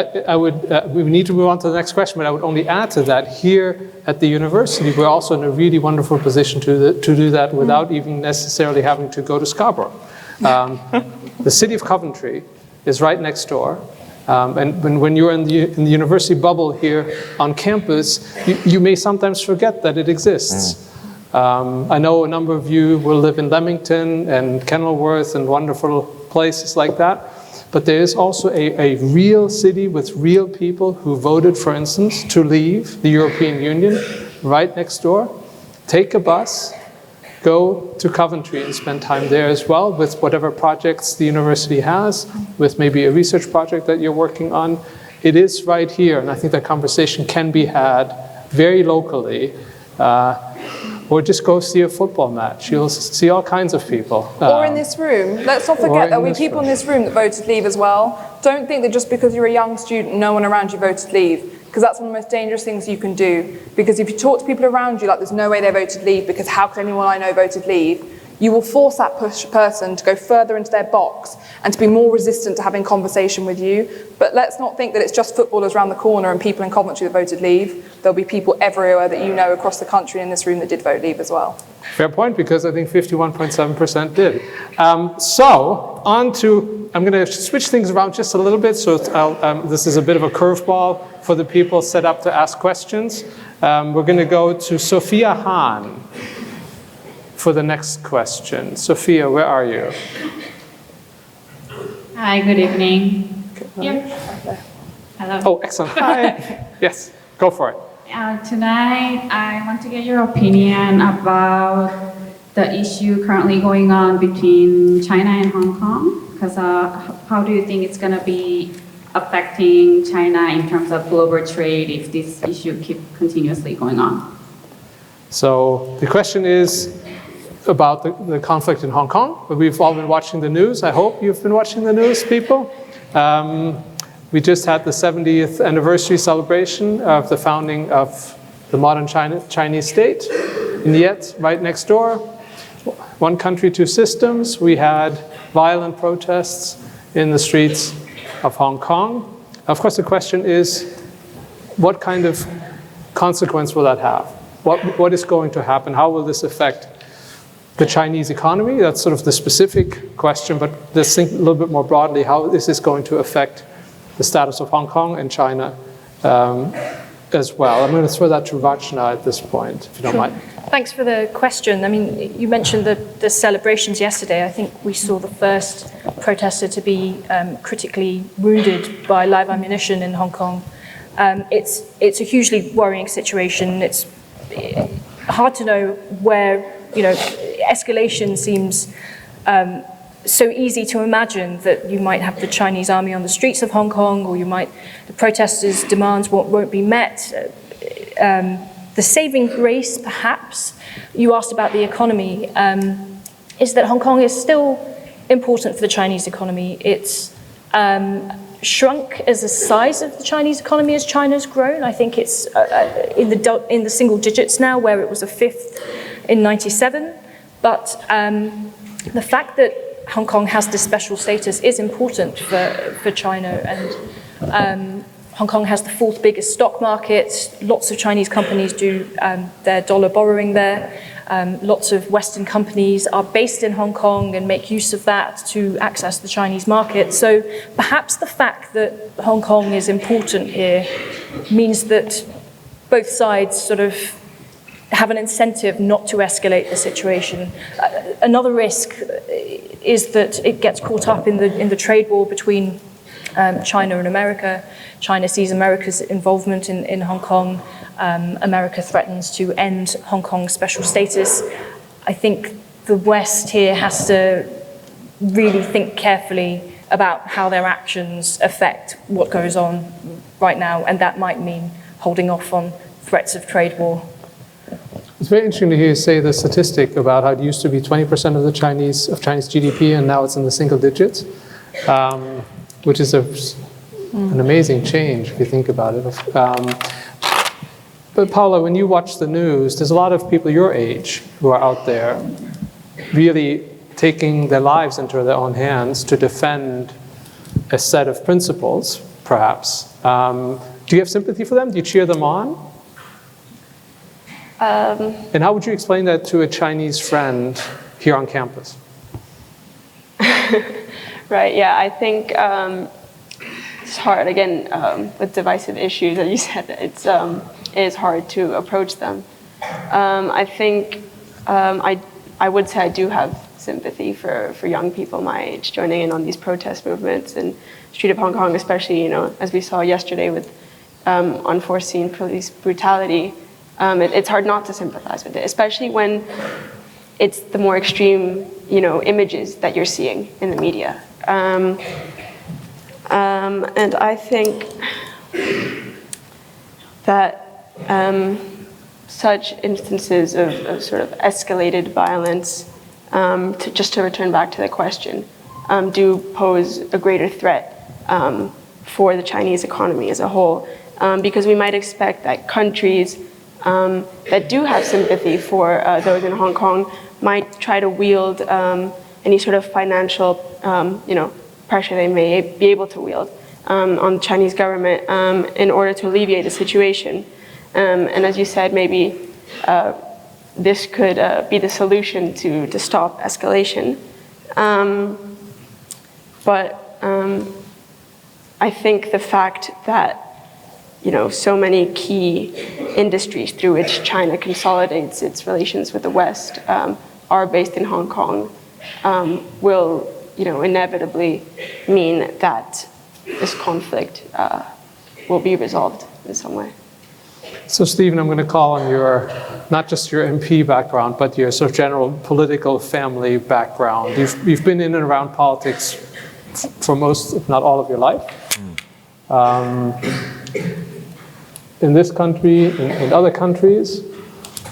We need to move on to the next question, but I would only add to that, here at the university, we're also in a really wonderful position to do that without even necessarily having to go to Scarborough. The city of Coventry is right next door. And when you're in the university bubble here on campus, you may sometimes forget that it exists. I know a number of you will live in Leamington and Kenilworth and wonderful places like that. But there is also a real city with real people who voted, for instance, to leave the European Union right next door. Take a bus, go to Coventry and spend time there as well with whatever projects the university has, with maybe a research project that you're working on. It is right here, and I think that conversation can be had very locally. Or just go see a football match. You'll see all kinds of people. Or in this room. Let's not forget there'll be people in this room that voted Leave as well. Don't think that just because you're a young student, no one around you voted Leave, because that's one of the most dangerous things you can do. Because if you talk to people around you like there's no way they voted Leave because how could anyone I know voted Leave, you will force that person to go further into their box and to be more resistant to having conversation with you. But let's not think that it's just footballers around the corner and people in Coventry that voted Leave. There'll be people everywhere that you know across the country in this room that did vote Leave as well. Fair point, because I think 51.7% did. So on to, I'm going to switch things around just a little bit. So this is a bit of a curveball for the people set up to ask questions. We're going to go to Sophia Hahn for the next question. Sophia, where are you? Hi, good evening. Here. Hello. Oh, excellent. Hi. Yes, go for it. Tonight, I want to get your opinion about the issue currently going on between China and Hong Kong. Because how do you think it's going to be affecting China in terms of global trade if this issue keeps continuously going on? So the question is about the conflict in Hong Kong. We've all been watching the news. I hope you've been watching the news, people. We just had the 70th anniversary celebration of the founding of the modern Chinese state. And yet, right next door, one country, two systems, we had violent protests in the streets of Hong Kong. Of course, the question is, what kind of consequence will that have? What is going to happen? How will this affect the Chinese economy? That's sort of the specific question, but let's think a little bit more broadly. How is this going to affect the status of Hong Kong and China as well? I'm going to throw that to Rachna at this point, if you don't mind. Thanks for the question. I mean, you mentioned the celebrations yesterday. I think we saw the first protester to be critically wounded by live ammunition in Hong Kong. It's a hugely worrying situation. It's hard to know where, escalation seems so easy to imagine that you might have the Chinese army on the streets of Hong Kong, or the protesters' demands won't be met. The saving grace, perhaps, you asked about the economy, is that Hong Kong is still important for the Chinese economy. It's shrunk as the size of the Chinese economy as China's grown. I think it's in the single digits now, where it was a fifth in '97. But the fact that Hong Kong has this special status is important for China, and Hong Kong has the 4th biggest stock market. Lots of Chinese companies do their dollar borrowing there. Lots of Western companies are based in Hong Kong and make use of that to access the Chinese market. So perhaps the fact that Hong Kong is important here means that both sides sort of have an incentive not to escalate the situation. Another risk is that it gets caught up in the trade war between China and America. China sees America's involvement in Hong Kong. America threatens to end Hong Kong's special status. I think the West here has to really think carefully about how their actions affect what goes on right now, and that might mean holding off on threats of trade war. It's very interesting to hear you say the statistic about how it used to be 20% of the Chinese GDP, and now it's in the single digits, which is an amazing change if you think about it. But Paula, when you watch the news, there's a lot of people your age who are out there really taking their lives into their own hands to defend a set of principles, perhaps. Do you have sympathy for them? Do you cheer them on? And how would you explain that to a Chinese friend here on campus? Right, yeah, I think it's hard, again, with divisive issues, as you said, it is hard to approach them. I think I would say I do have sympathy for young people my age joining in on these protest movements in Street of Hong Kong, especially, you know, as we saw yesterday with unforeseen police brutality. It's hard not to sympathize with it, especially when it's the more extreme, you know, images that you're seeing in the media. And I think that such instances of sort of escalated violence, just to return back to the question, do pose a greater threat for the Chinese economy as a whole, because we might expect that countries that do have sympathy for those in Hong Kong might try to wield any sort of financial, you know, pressure they may be able to wield on the Chinese government in order to alleviate the situation. And as you said, maybe this could be the solution to stop escalation. But I think the fact that, you know, so many key industries through which China consolidates its relations with the West are based in Hong Kong will, you know, inevitably mean that this conflict will be resolved in some way. So Stephen, I'm going to call on your, not just your MP background, but your sort of general political family background. You've been in and around politics for most, if not all of your life. In this country, in other countries,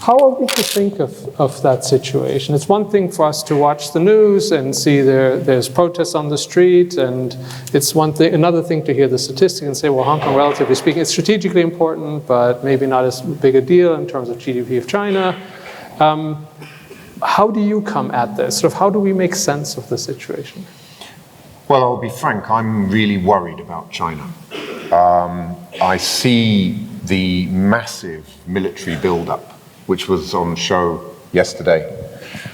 how are we to think of that situation? It's one thing for us to watch the news and see there's protests on the street, and it's one thing, another thing to hear the statistics and say, well, Hong Kong, relatively speaking, it's strategically important, but maybe not as big a deal in terms of GDP of China. How do you come at this? Sort of how do we make sense of the situation? Well, I'll be frank, I'm really worried about China. I see the massive military buildup, which was on show yesterday.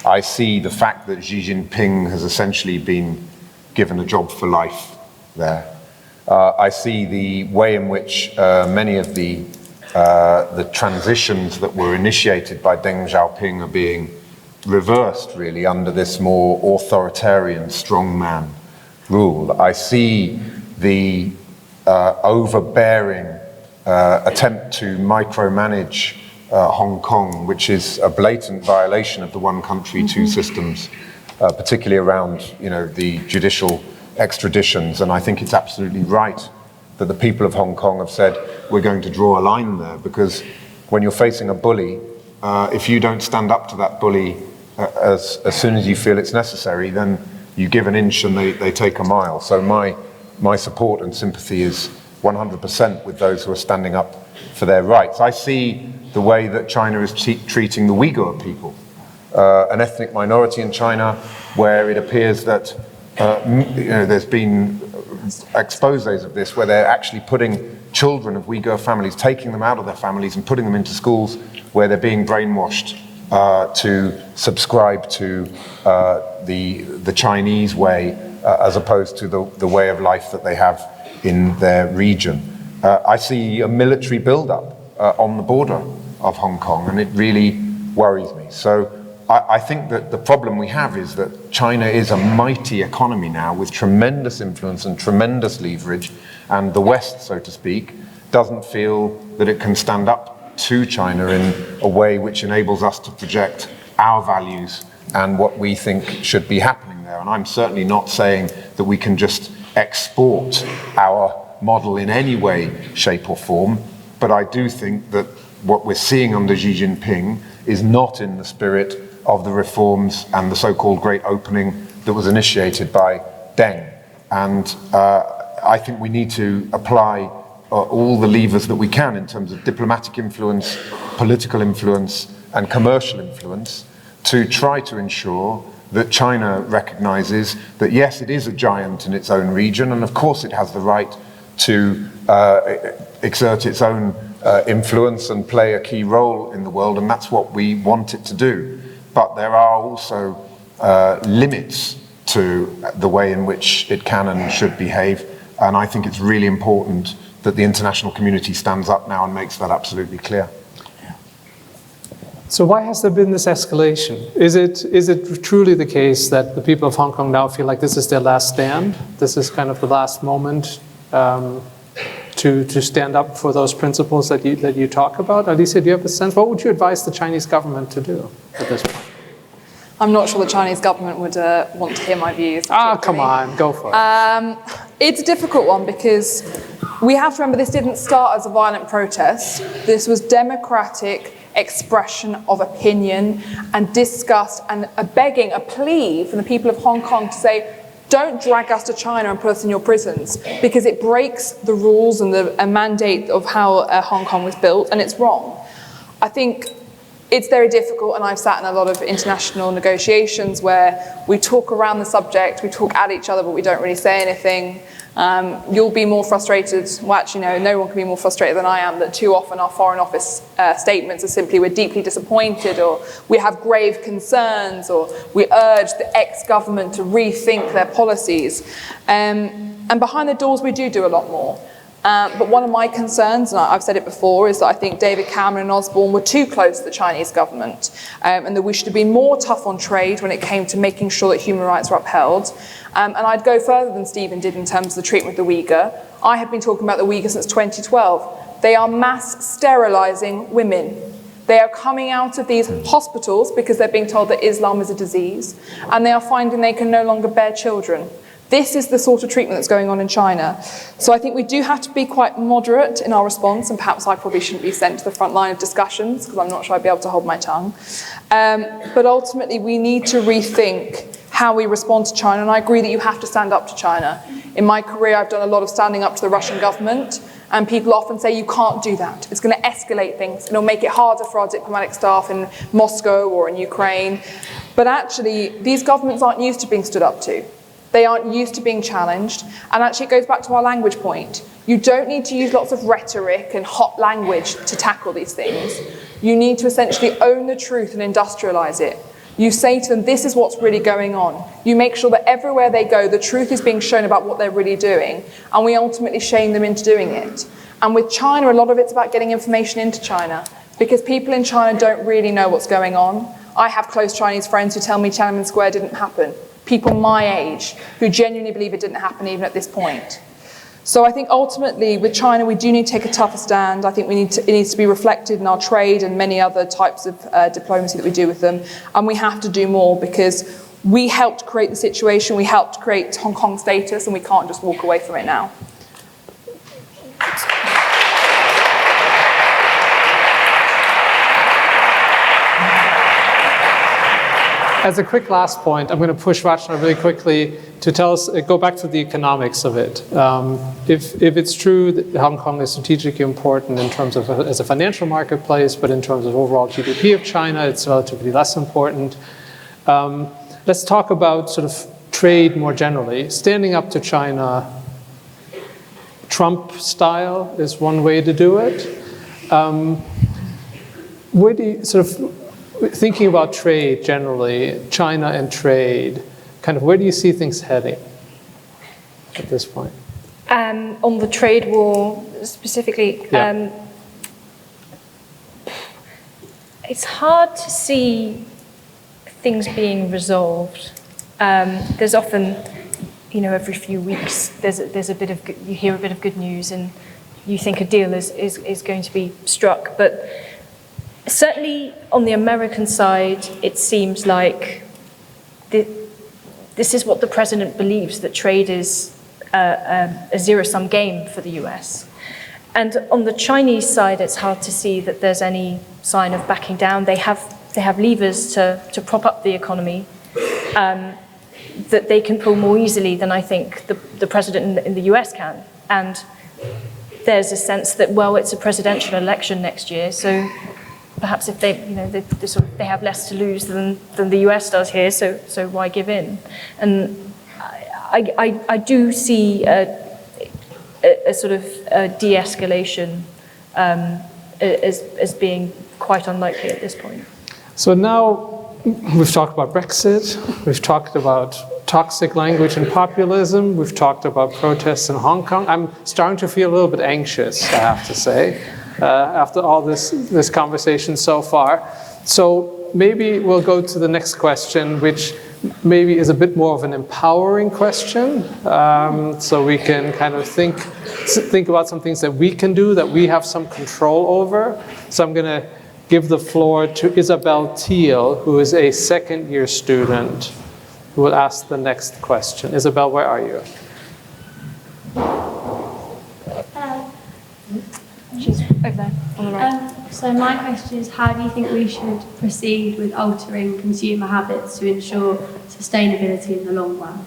I see the fact that Xi Jinping has essentially been given a job for life there. I see the way in which many of the transitions that were initiated by Deng Xiaoping are being reversed, really, under this more authoritarian strongman rule. I see the overbearing attempt to micromanage Hong Kong, which is a blatant violation of the one country, two systems, particularly around, you know, the judicial extraditions. And I think it's absolutely right that the people of Hong Kong have said, we're going to draw a line there, because when you're facing a bully, if you don't stand up to that bully as soon as you feel it's necessary, then you give an inch and they take a mile. So my support and sympathy is 100% with those who are standing up for their rights. I see the way that China is treating the Uyghur people an ethnic minority in China, where it appears that there's been exposés of this, where they're actually putting children of Uyghur families, taking them out of their families and putting them into schools where they're being brainwashed to subscribe to the Chinese way as opposed to the way of life that they have in their region. I see a military build-up on the border of Hong Kong, and it really worries me. So I think that the problem we have is that China is a mighty economy now with tremendous influence and tremendous leverage, and the West, so to speak, doesn't feel that it can stand up to China in a way which enables us to project our values and what we think should be happening there. And I'm certainly not saying that we can just export our model in any way, shape or form, but I do think that what we're seeing under Xi Jinping is not in the spirit of the reforms and the so-called Great Opening that was initiated by Deng. And I think we need to apply all the levers that we can in terms of diplomatic influence, political influence, and commercial influence to try to ensure that China recognizes that, yes, it is a giant in its own region, and of course it has the right to exert its own influence and play a key role in the world, and that's what we want it to do. But there are also limits to the way in which it can and should behave, and I think it's really important that the international community stands up now and makes that absolutely clear. So why has there been this escalation? Is it truly the case that the people of Hong Kong now feel like this is their last stand? This is kind of the last moment to stand up for those principles that you talk about? Alicia, do you have a sense? What would you advise the Chinese government to do at this point? I'm not sure the Chinese government would want to hear my views. Come on, go for it. It's a difficult one because we have to remember this didn't start as a violent protest. This was democratic expression of opinion and disgust and a begging, a plea from the people of Hong Kong to say, don't drag us to China and put us in your prisons because it breaks the rules and the mandate of how Hong Kong was built, and it's wrong. I think it's very difficult, and I've sat in a lot of international negotiations where we talk around the subject, we talk at each other, but we don't really say anything. You'll be more frustrated, well actually no one can be more frustrated than I am, that too often our Foreign Office statements are simply we're deeply disappointed, or we have grave concerns, or we urge the ex-government to rethink their policies. And behind the doors we do a lot more. But one of my concerns, and I've said it before, is that I think David Cameron and Osborne were too close to the Chinese government, and that we should have been more tough on trade when it came to making sure that human rights were upheld. And I'd go further than Stephen did in terms of the treatment of the Uyghur. I have been talking about the Uyghur since 2012. They are mass sterilising women. They are coming out of these hospitals because they're being told that Islam is a disease, and they are finding they can no longer bear children. This is the sort of treatment that's going on in China. So I think we do have to be quite moderate in our response, and perhaps I probably shouldn't be sent to the front line of discussions because I'm not sure I'd be able to hold my tongue. But ultimately, we need to rethink how we respond to China, and I agree that you have to stand up to China. In my career, I've done a lot of standing up to the Russian government, and people often say, you can't do that. It's going to escalate things. It'll make it harder for our diplomatic staff in Moscow or in Ukraine. But actually, these governments aren't used to being stood up to. They aren't used to being challenged. And actually it goes back to our language point. You don't need to use lots of rhetoric and hot language to tackle these things. You need to essentially own the truth and industrialize it. You say to them, this is what's really going on. You make sure that everywhere they go, the truth is being shown about what they're really doing, and we ultimately shame them into doing it. And with China, a lot of it's about getting information into China, because people in China don't really know what's going on. I have close Chinese friends who tell me Tiananmen Square didn't happen. People my age who genuinely believe it didn't happen even at this point. So I think ultimately with China we do need to take a tougher stand. I think it needs to be reflected in our trade and many other types of diplomacy that we do with them. And we have to do more because we helped create the situation, we helped create Hong Kong status, and we can't just walk away from it now. as a quick last point, I'm going to push Rachna really quickly to tell us, go back to the economics of it. If it's true that Hong Kong is strategically important in terms of as a financial marketplace, but in terms of overall GDP of China, it's relatively less important. Let's talk about sort of trade more generally. Standing up to China, Trump style is one way to do it. Where do you sort of, thinking about trade generally, China and trade, kind of where do you see things heading at this point? On the trade war specifically, it's hard to see things being resolved. There's often, every few weeks, there's a bit of you hear a bit of good news, and you think a deal is going to be struck. But certainly on the American side, it seems like this is what the president believes, that trade is a zero-sum game for the US. And on the Chinese side, it's hard to see that there's any sign of backing down. They have levers to prop up the economy that they can pull more easily than I think the president in the US can. And there's a sense that, well, it's a presidential election next year, so perhaps if they have less to lose than the US does here, so why give in? And I do see a sort of de-escalation as being quite unlikely at this point. So now we've talked about Brexit, we've talked about toxic language and populism, we've talked about protests in Hong Kong. I'm starting to feel a little bit anxious, I have to say, after all this conversation so far. So maybe we'll go to the next question, which maybe is a bit more of an empowering question. So we can kind of think about some things that we can do, that we have some control over. So I'm going to give the floor to Isabel Thiel, who is a second-year student, who will ask the next question. Isabel, where are you? She's over there on the right. So my question is, how do you think we should proceed with altering consumer habits to ensure sustainability in the long run?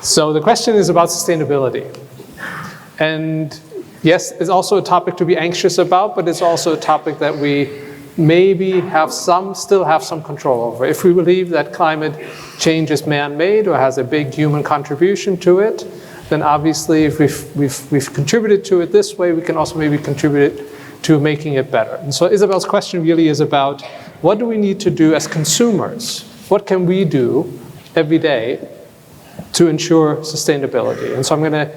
So the question is about sustainability. And yes, it's also a topic to be anxious about, but it's also a topic that we maybe still have some control over. If we believe that climate change is man-made or has a big human contribution to it, then obviously if we've contributed to it this way, we can also maybe contribute to making it better. And so Isabel's question really is about, what do we need to do as consumers? What can we do every day to ensure sustainability? And so I'm going to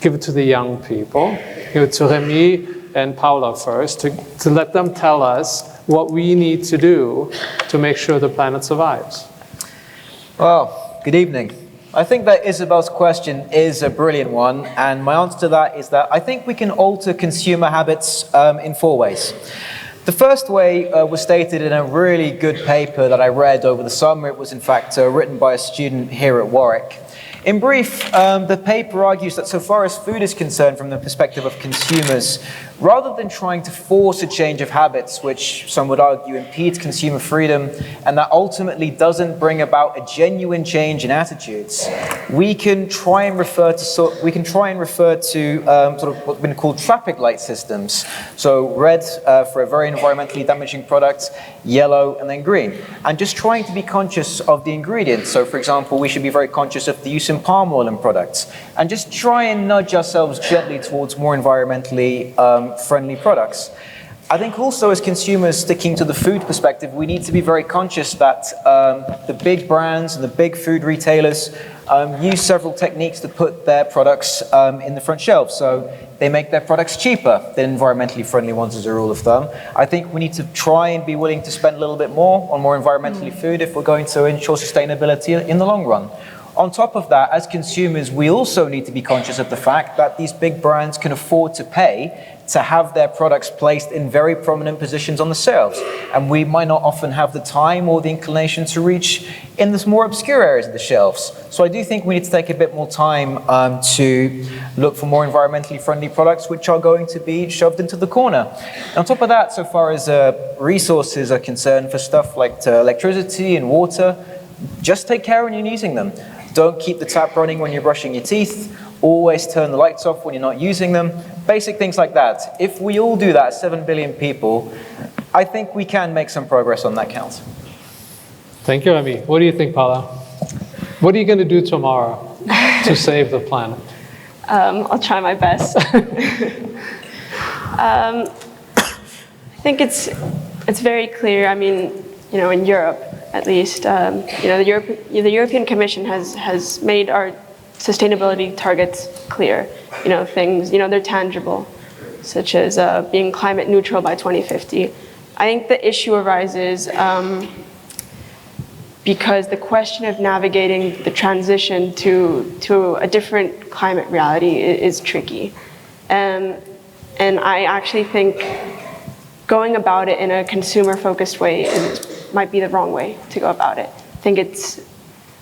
give it to the young people, give it to Remy and Paula first, to let them tell us what we need to do to make sure the planet survives. Well, good evening. I think that Isabel's question is a brilliant one, and my answer to that is that I think we can alter consumer habits in 4 ways. The first way was stated in a really good paper that I read over the summer. It was in fact written by a student here at Warwick. In brief, the paper argues that so far as food is concerned from the perspective of consumers, rather than trying to force a change of habits, which some would argue impedes consumer freedom and that ultimately doesn't bring about a genuine change in attitudes, we can try and refer to sort of what's been called traffic light systems. So red for a very environmentally damaging product, yellow, and then green. And just trying to be conscious of the ingredients. So for example, we should be very conscious of the use in palm oil in products, and just try and nudge ourselves gently towards more environmentally friendly products. I think also as consumers, sticking to the food perspective, we need to be very conscious that the big brands and the big food retailers use several techniques to put their products in the front shelves. So they make their products cheaper than environmentally friendly ones as a rule of thumb. I think we need to try and be willing to spend a little bit more on more environmentally food if we're going to ensure sustainability in the long run. On top of that, as consumers, we also need to be conscious of the fact that these big brands can afford to pay to have their products placed in very prominent positions on the shelves. And we might not often have the time or the inclination to reach in the more obscure areas of the shelves. So I do think we need to take a bit more time to look for more environmentally friendly products which are going to be shoved into the corner. And on top of that, so far as resources are concerned for stuff like electricity and water, just take care when you're using them. Don't keep the tap running when you're brushing your teeth. Always turn the lights off when you're not using them. Basic things like that. If we all do that, 7 billion people, I think we can make some progress on that count. Thank you, Remy. What do you think, Paula? What are you going to do tomorrow to save the planet? I'll try my best. I think it's very clear. I mean, in Europe, at least, the European Commission has made our sustainability targets clear. Things, they're tangible, such as being climate neutral by 2050. I think the issue arises because the question of navigating the transition to a different climate reality is tricky. And I actually think going about it in a consumer-focused way might be the wrong way to go about it.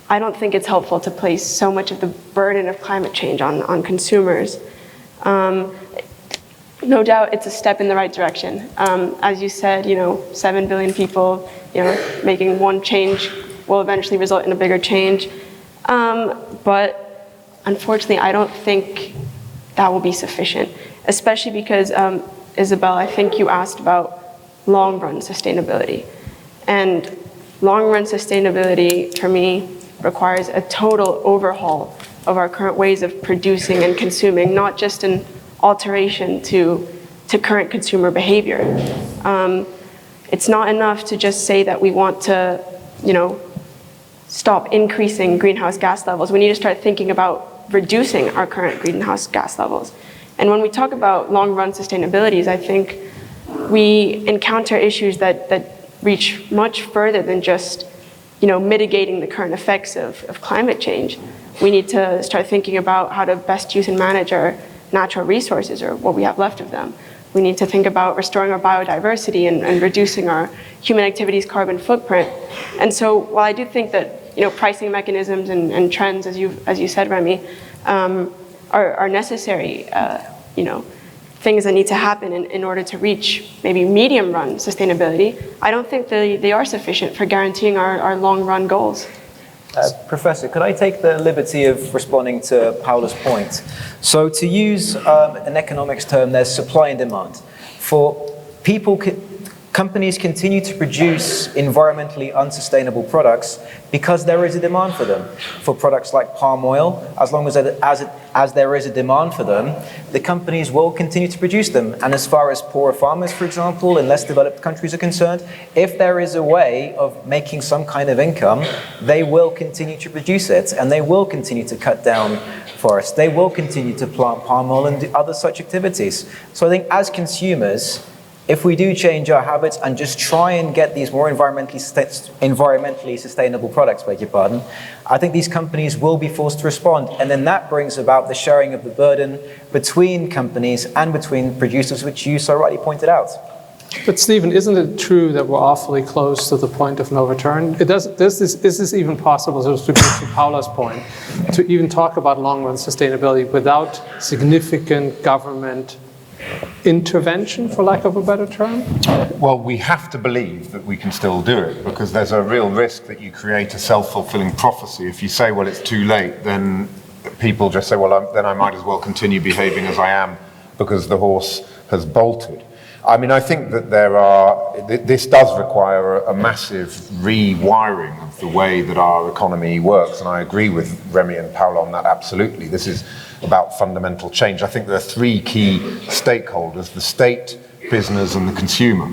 I don't think it's helpful to place so much of the burden of climate change on consumers. No doubt it's a step in the right direction. As you said, 7 billion people, making one change will eventually result in a bigger change. But unfortunately, I don't think that will be sufficient, especially because, Isabel, I think you asked about long-run sustainability. And long-run sustainability, for me, requires a total overhaul of our current ways of producing and consuming, not just an alteration to current consumer behavior. It's not enough to just say that we want to, stop increasing greenhouse gas levels. We need to start thinking about reducing our current greenhouse gas levels. And when we talk about long-run sustainabilities, I think we encounter issues that reach much further than just mitigating the current effects of climate change. We need to start thinking about how to best use and manage our natural resources, or what we have left of them. We need to think about restoring our biodiversity and reducing our human activities' carbon footprint. And so while I do think that pricing mechanisms and trends, as you said, Remy, are necessary, things that need to happen in order to reach maybe medium-run sustainability, I don't think they are sufficient for guaranteeing our long-run goals. Professor, could I take the liberty of responding to Paula's point? So to use an economics term, there's supply and demand. Companies continue to produce environmentally unsustainable products because there is a demand for them. For products like palm oil, as long as there is a demand for them, the companies will continue to produce them. And as far as poorer farmers, for example, in less developed countries are concerned, if there is a way of making some kind of income, they will continue to produce it, and they will continue to cut down forests. They will continue to plant palm oil and do other such activities. So I think as consumers, if we do change our habits and just try and get these more environmentally sustainable products, beg your pardon, I think these companies will be forced to respond. And then that brings about the sharing of the burden between companies and between producers, which you so rightly pointed out. But Stephen, isn't it true that we're awfully close to the point of no return? Is this even possible, so to go to Paula's point, to even talk about long-run sustainability without significant government intervention, for lack of a better term? Well, we have to believe that we can still do it, because there's a real risk that you create a self-fulfilling prophecy. If you say, well, it's too late, then people just say, well, then I might as well continue behaving as I am because the horse has bolted. I mean, I think that this does require a massive rewiring of the way that our economy works, and I agree with Remy and Paula on that, absolutely. This is about fundamental change. I think there are three key stakeholders: the state, business, and the consumer.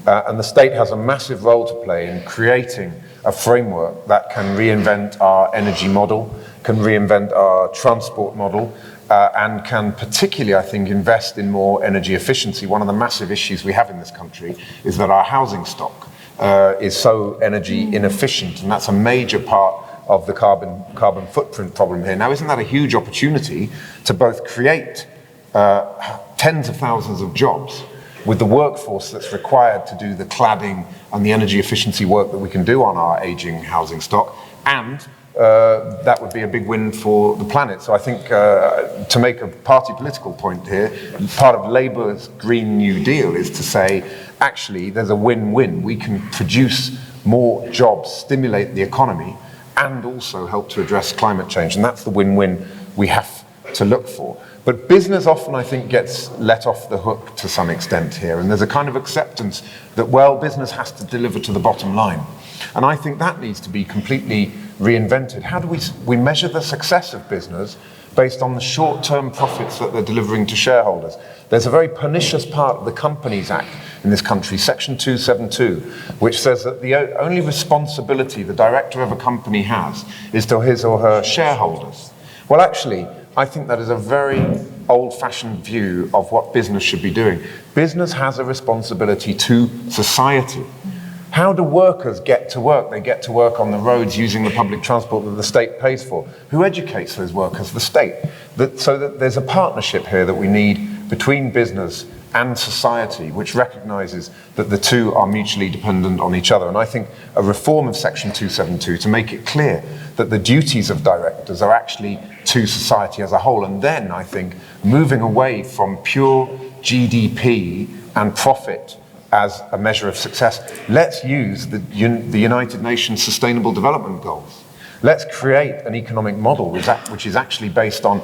And the state has a massive role to play in creating a framework that can reinvent our energy model, can reinvent our transport model, and can particularly, I think, invest in more energy efficiency. One of the massive issues we have in this country is that our housing stock is so energy inefficient, and that's a major part of the carbon footprint problem here. Now, isn't that a huge opportunity to both create tens of thousands of jobs with the workforce that's required to do the cladding and the energy efficiency work that we can do on our aging housing stock, and that would be a big win for the planet. So I think, to make a party political point here, part of Labour's Green New Deal is to say, actually, there's a win-win. We can produce more jobs, stimulate the economy, and also help to address climate change. And that's the win-win we have to look for. But business often, I think, gets let off the hook to some extent here. And there's a kind of acceptance that, well, business has to deliver to the bottom line. And I think that needs to be completely reinvented. How do we measure the success of business based on the short-term profits that they're delivering to shareholders? There's a very pernicious part of the Companies Act in this country, Section 272, which says that the only responsibility the director of a company has is to his or her shareholders. Well, actually, I think that is a very old-fashioned view of what business should be doing. Business has a responsibility to society. How do workers get to work? They get to work on the roads using the public transport that the state pays for. Who educates those workers? The state. So that there's a partnership here that we need between business and society, which recognizes that the two are mutually dependent on each other. And I think a reform of Section 272 to make it clear that the duties of directors are actually to society as a whole. And then, I think, moving away from pure GDP and profit as a measure of success, let's use the United Nations Sustainable Development Goals. Let's create an economic model which is actually based on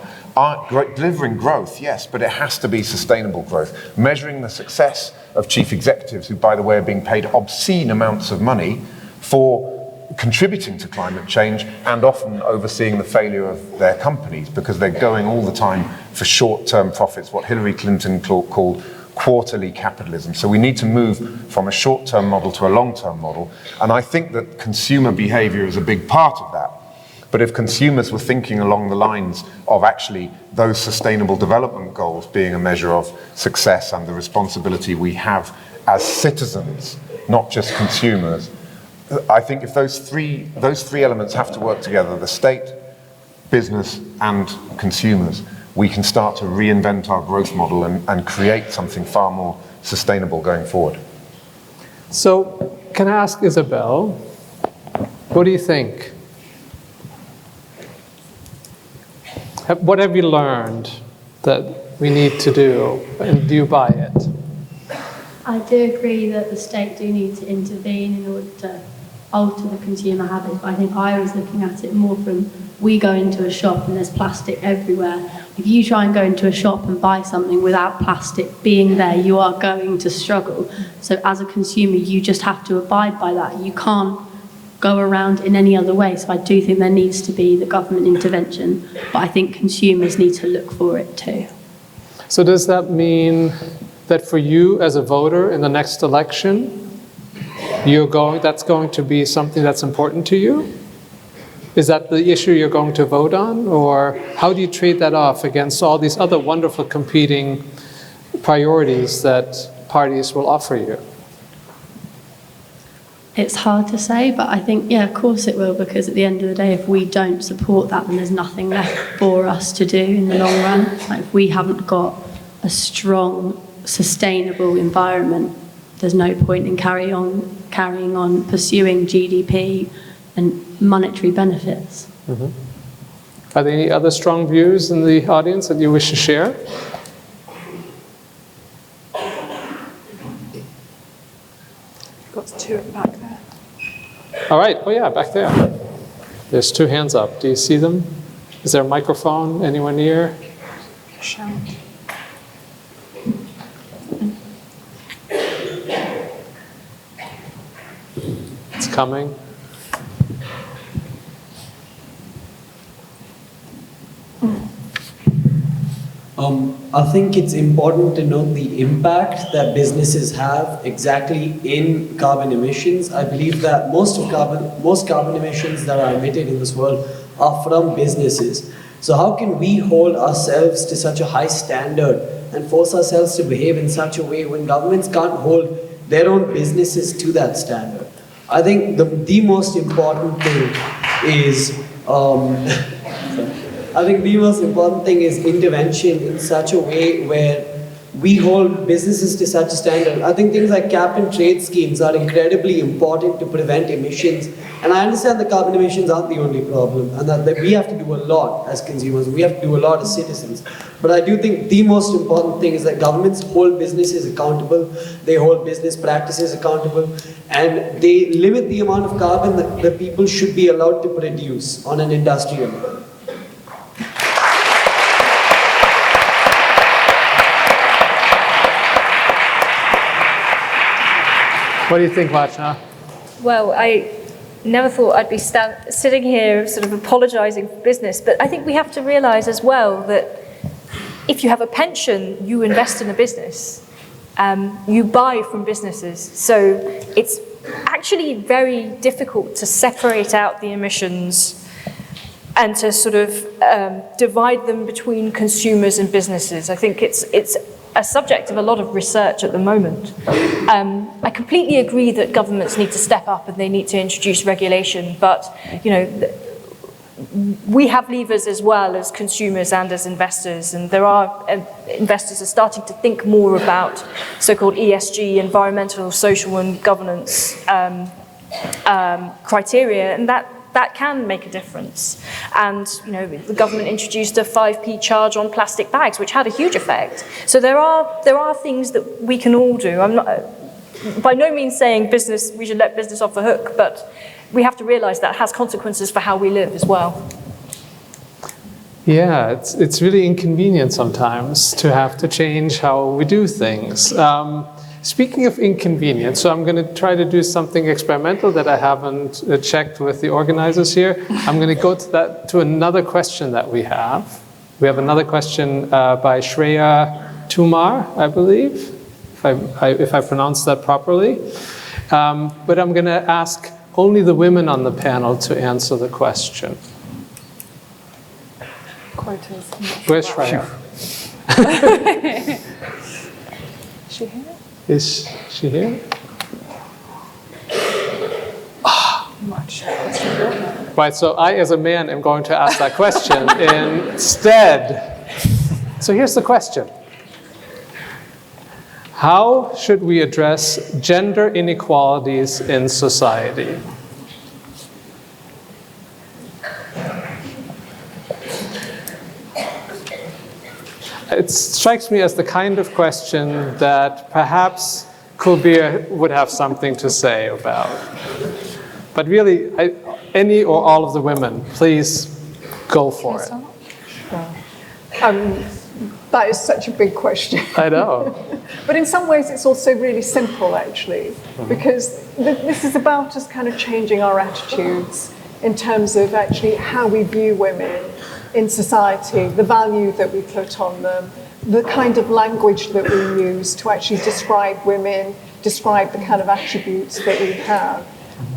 delivering growth, yes, but it has to be sustainable growth. Measuring the success of chief executives who, by the way, are being paid obscene amounts of money for contributing to climate change and often overseeing the failure of their companies because they're going all the time for short-term profits, what Hillary Clinton called quarterly capitalism. So we need to move from a short-term model to a long-term model. And I think that consumer behavior is a big part of that. But if consumers were thinking along the lines of actually those sustainable development goals being a measure of success and the responsibility we have as citizens, not just consumers, I think if those three elements have to work together, the state, business, and consumers, we can start to reinvent our growth model and create something far more sustainable going forward. So, can I ask Isabel, what do you think? What have you learned that we need to do, and do you buy it? I do agree that the state do need to intervene in order to alter the consumer habits, but I think I was looking at it more from, we go into a shop and there's plastic everywhere. If you try and go into a shop and buy something without plastic being there, you are going to struggle. So as a consumer, you just have to abide by that. You can't go around in any other way. So I do think there needs to be the government intervention, but I think consumers need to look for it too. So does that mean that for you as a voter in the next election, that's going to be something that's important to you? Is that the issue you're going to vote on? Or how do you trade that off against all these other wonderful competing priorities that parties will offer you? It's hard to say, but I think, yeah, of course it will, because at the end of the day, if we don't support that, then there's nothing left for us to do in the long run. Like, if we haven't got a strong, sustainable environment, there's no point in carrying on pursuing GDP and monetary benefits. Mm-hmm. Are there any other strong views in the audience that you wish to share? Got two back there. All right. Oh yeah, back there. There's two hands up. Do you see them? Is there a microphone anywhere near? Shout. It's coming. I think it's important to note the impact that businesses have exactly in carbon emissions. I believe that most carbon emissions that are emitted in this world are from businesses. So how can we hold ourselves to such a high standard and force ourselves to behave in such a way when governments can't hold their own businesses to that standard? I think the most important thing is I think the most important thing is intervention in such a way where we hold businesses to such a standard. I think things like cap and trade schemes are incredibly important to prevent emissions. And I understand that carbon emissions aren't the only problem, and that we have to do a lot as consumers, we have to do a lot as citizens. But I do think the most important thing is that governments hold businesses accountable, they hold business practices accountable, and they limit the amount of carbon that people should be allowed to produce on an industrial level. What do you think, Vachna? Well, I never thought I'd be sitting here sort of apologising for business, but I think we have to realise as well that if you have a pension, you invest in a business. You buy from businesses. So it's actually very difficult to separate out the emissions and to sort of divide them between consumers and businesses. I think it's a subject of a lot of research at the moment. I completely agree that governments need to step up and they need to introduce regulation, but you know, we have levers as well as consumers and as investors, and there are investors are starting to think more about so-called ESG, environmental, social and governance criteria, and that can make a difference. And you know, the government introduced a 5p charge on plastic bags, which had a huge effect. So there are things that we can all do. I'm not by no means saying we should let business off the hook, but we have to realise that has consequences for how we live as well. Yeah, it's really inconvenient sometimes to have to change how we do things. Speaking of inconvenience, so I'm going to try to do something experimental that I haven't checked with the organizers here. I'm going to go to another question that we have. We have another question by Shreya Tumar, I believe, if I pronounced that properly. But I'm going to ask only the women on the panel to answer the question. Where's Shreya? She here? Is she here? Right, so I, as a man, am going to ask that question instead. So here's the question. How should we address gender inequalities in society? It strikes me as the kind of question that perhaps Kulbir would have something to say about. But really, any or all of the women, please go for it. That is such a big question. I know. But in some ways, it's also really simple, actually, because this is about us kind of changing our attitudes in terms of actually how we view women in society, the value that we put on them, the kind of language that we use to actually describe women, describe the kind of attributes that we have.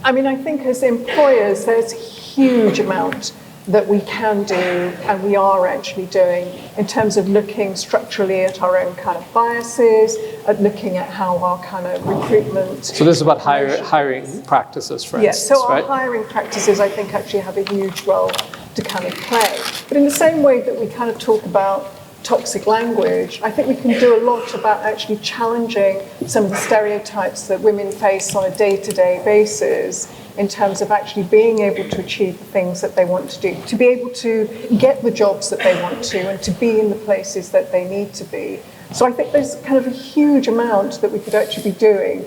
I mean, I think as employers, there's a huge amount that we can do, and we are actually doing, in terms of looking structurally at our own kind of biases, at looking at how our kind of recruitment... So this is about hiring practices, for instance, so our right? hiring practices, I think, actually have a huge role to kind of play. But in the same way that we kind of talk about toxic language, I think we can do a lot about actually challenging some of the stereotypes that women face on a day-to-day basis in terms of actually being able to achieve the things that they want to do, to be able to get the jobs that they want to, and to be in the places that they need to be. So I think there's kind of a huge amount that we could actually be doing.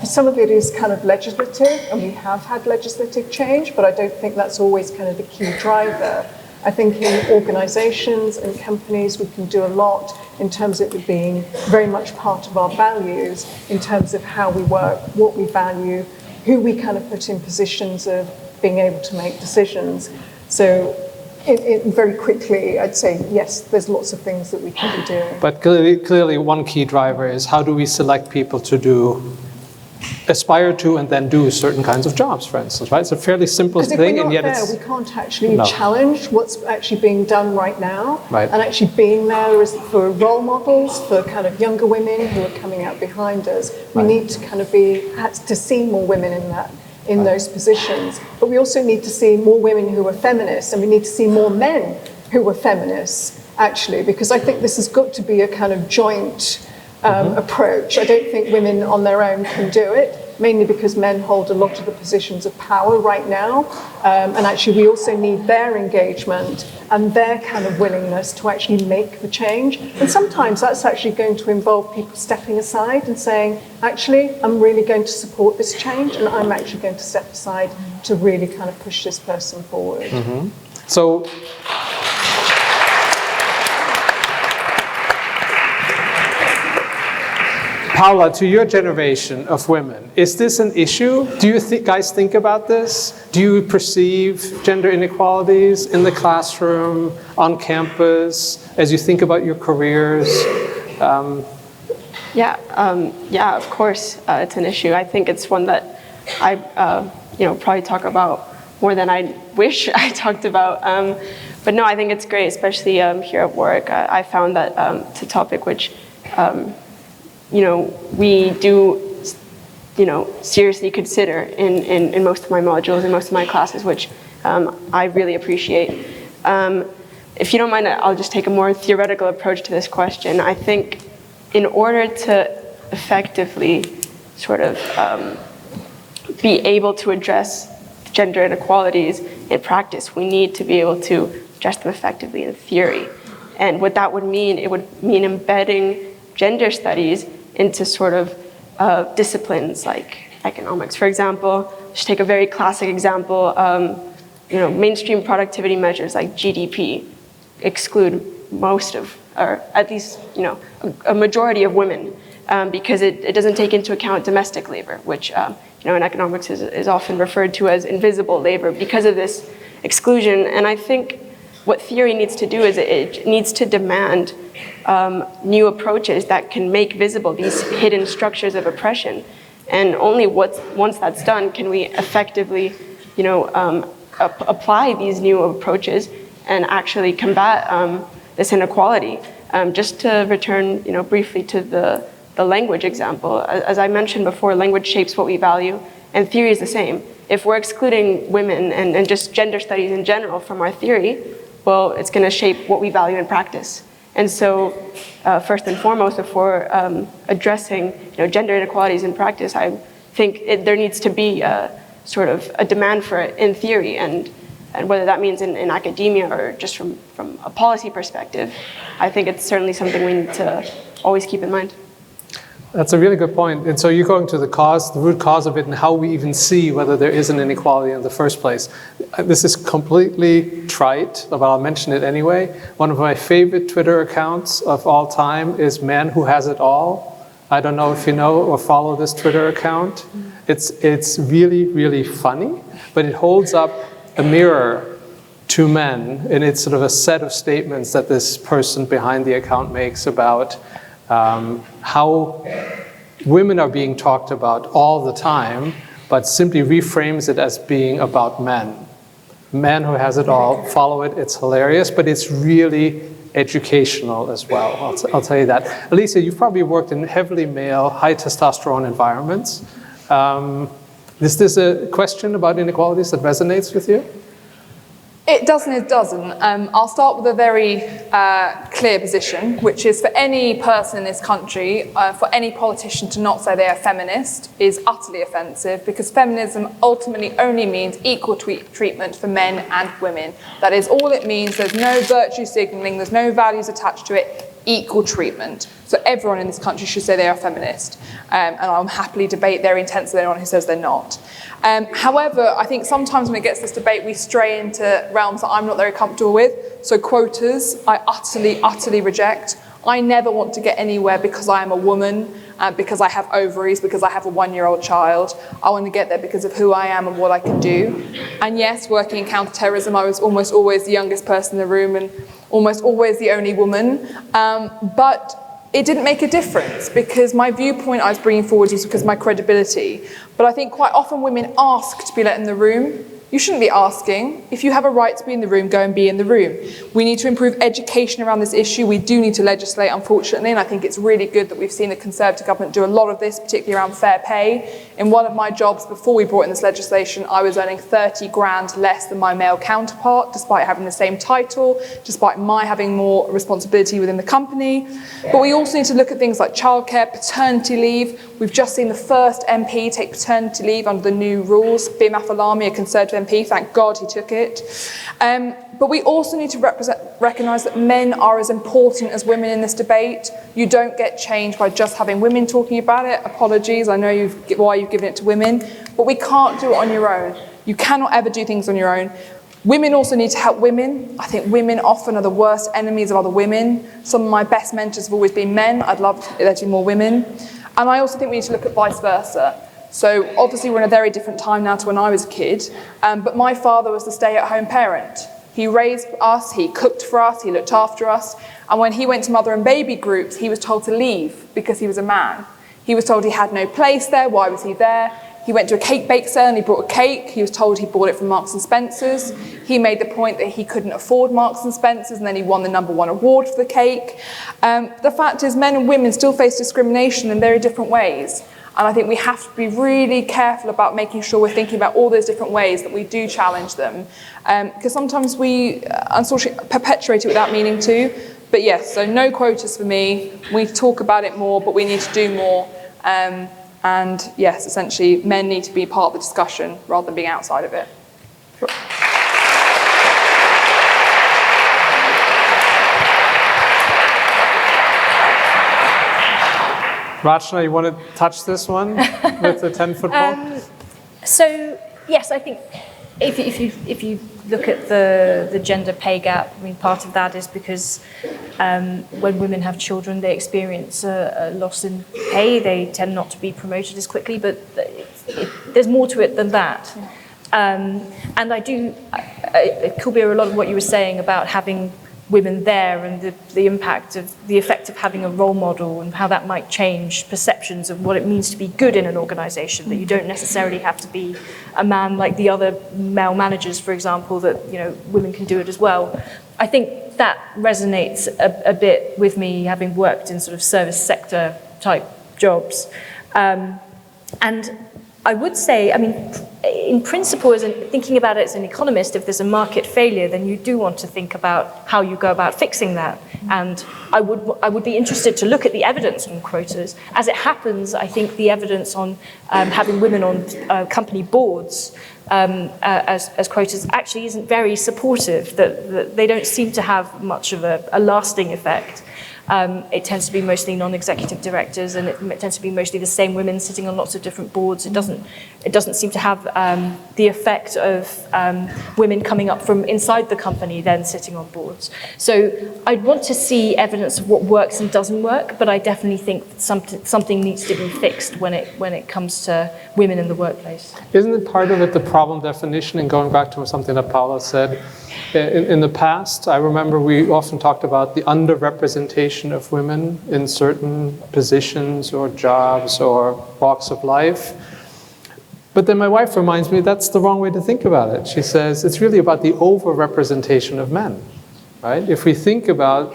Some of it is kind of legislative, and we have had legislative change, but I don't think that's always kind of the key driver. I think in organisations and companies we can do a lot in terms of it being very much part of our values, in terms of how we work, what we value, who we kind of put in positions of being able to make decisions. So very quickly, I'd say, yes, there's lots of things that we can be doing. But clearly one key driver is how do we select people to aspire to and then do certain kinds of jobs, for instance, right? It's a fairly simple thing, and yet we can't actually challenge what's actually being done right now, and actually being there as for role models for kind of younger women who are coming out behind us. We need to kind of to see more women in those positions, but we also need to see more women who are feminists, and we need to see more men who were feminists, actually, because I think this has got to be a kind of joint approach. I don't think women on their own can do it, mainly because men hold a lot of the positions of power right now. And actually, we also need their engagement and their kind of willingness to actually make the change. And sometimes that's actually going to involve people stepping aside and saying, actually, I'm really going to support this change, and I'm actually going to step aside to really kind of push this person forward. So, Paula, to your generation of women, is this an issue? Do you guys think about this? Do you perceive gender inequalities in the classroom, on campus, as you think about your careers? Yeah, of course, it's an issue. I think it's one that I, probably talk about more than I wish I talked about. But no, I think it's great, especially here at Warwick. I found that it's a topic which, we do, seriously consider in most of my modules, in most of my classes, which I really appreciate. If you don't mind, I'll just take a more theoretical approach to this question. I think in order to effectively sort of be able to address gender inequalities in practice, we need to be able to address them effectively in theory. And what that would mean, it would mean embedding gender studies into sort of disciplines like economics. For example, just take a very classic example, mainstream productivity measures like GDP exclude most of, or at least, a majority of women because it doesn't take into account domestic labor, which, in economics is often referred to as invisible labor because of this exclusion. And I think what theory needs to do is it needs to demand new approaches that can make visible these hidden structures of oppression. And only once that's done can we effectively, apply these new approaches and actually combat this inequality. Just to return, briefly to the language example, as I mentioned before, language shapes what we value, and theory is the same. If we're excluding women and just gender studies in general from our theory, well, it's going to shape what we value in practice. And so, first and foremost, before addressing gender inequalities in practice, I think there needs to be sort of a demand for it in theory, and whether that means in academia or just from a policy perspective, I think it's certainly something we need to always keep in mind. That's a really good point. And so you're going to the root cause of it, and how we even see whether there is an inequality in the first place. This is completely trite, but I'll mention it anyway. One of my favorite Twitter accounts of all time is Man Who Has It All. I don't know if you know or follow this Twitter account. It's really, really funny, but it holds up a mirror to men, and it's sort of a set of statements that this person behind the account makes about how women are being talked about all the time, but simply reframes it as being about men. Man Who Has It All, follow it, it's hilarious, but it's really educational as well, I'll tell you that. Elisa, you've probably worked in heavily male, high testosterone environments. Is this a question about inequalities that resonates with you? It does and it doesn't. I'll start with a very clear position, which is for any person in this country, for any politician to not say they are feminist is utterly offensive, because feminism ultimately only means equal treatment for men and women. That is all it means. There's no virtue signalling, there's no values attached to it, equal treatment. So everyone in this country should say they are feminist. And I'll happily debate their intents with anyone who says they're not. However, I think sometimes when it gets this debate, we stray into realms that I'm not very comfortable with. So quotas, I utterly reject. I never want to get anywhere because I am a woman, because I have ovaries, because I have a 1-year-old child. I want to get there because of who I am and what I can do. And yes, working in counterterrorism, I was almost always the youngest person in the room and almost always the only woman. But it didn't make a difference, because my viewpoint I was bringing forward was because of my credibility. But I think quite often women ask to be let in the room, You shouldn't be asking. If you have a right to be in the room, go and be in the room. We need to improve education around this issue. We do need to legislate, unfortunately, and I think it's really good that we've seen the Conservative government do a lot of this, particularly around fair pay. In one of my jobs before we brought in this legislation, I was earning 30 grand less than my male counterpart, despite having the same title, despite my having more responsibility within the company. But we also need to look at things like childcare, paternity leave. We've just seen the first MP take paternity leave under the new rules. Bim Afalami, a Conservative MP, thank God he took it. But we also need to recognise that men are as important as women in this debate. You don't get change by just having women talking about it. Apologies, I know why you've given it to women, but we can't do it on your own. You cannot ever do things on your own. Women also need to help women. I think women often are the worst enemies of other women. Some of my best mentors have always been men. I'd love there to be more women. And I also think we need to look at vice versa. So obviously we're in a very different time now to when I was a kid, but my father was the stay-at-home parent. He raised us, he cooked for us, he looked after us, and when he went to mother and baby groups, he was told to leave because he was a man. He was told he had no place there, why was he there? He went to a cake bake sale and he brought a cake. He was told he bought it from Marks and Spencer's. He made the point that he couldn't afford Marks and Spencer's, and then he won the #1 award for the cake. The fact is, men and women still face discrimination in very different ways. And I think we have to be really careful about making sure we're thinking about all those different ways that we do challenge them. Because sometimes we, unfortunately, perpetuate it without meaning to. But yes, so no quotas for me. We need to talk about it more, but we need to do more. And yes, essentially, men need to be part of the discussion rather than being outside of it. Rachna, you want to touch this one with the 10-foot pole? So yes, I think if you look at the gender pay gap, I mean, part of that is because when women have children, they experience a loss in pay. They tend not to be promoted as quickly, but there's more to it than that. And it could be a lot of what you were saying about having women there and the effect of having a role model and how that might change perceptions of what it means to be good in an organisation, that you don't necessarily have to be a man like the other male managers, for example, that women can do it as well. I think that resonates a bit with me, having worked in sort of service sector type jobs. And I would say, I mean, in principle, thinking about it as an economist, if there's a market failure, then you do want to think about how you go about fixing that. And I would be interested to look at the evidence on quotas. As it happens, I think the evidence on having women on company boards as quotas actually isn't very supportive. That they don't seem to have much of a lasting effect. It tends to be mostly non-executive directors, and it tends to be mostly the same women sitting on lots of different boards. It doesn't seem to have the effect of women coming up from inside the company then sitting on boards. So I'd want to see evidence of what works and doesn't work, but I definitely think something needs to be fixed when it comes to women in the workplace. Isn't it part of it the problem definition, and going back to something that Paula said? In the past, I remember we often talked about the underrepresentation of women in certain positions or jobs or walks of life. But then my wife reminds me that's the wrong way to think about it. She says it's really about the overrepresentation of men, right? If we think about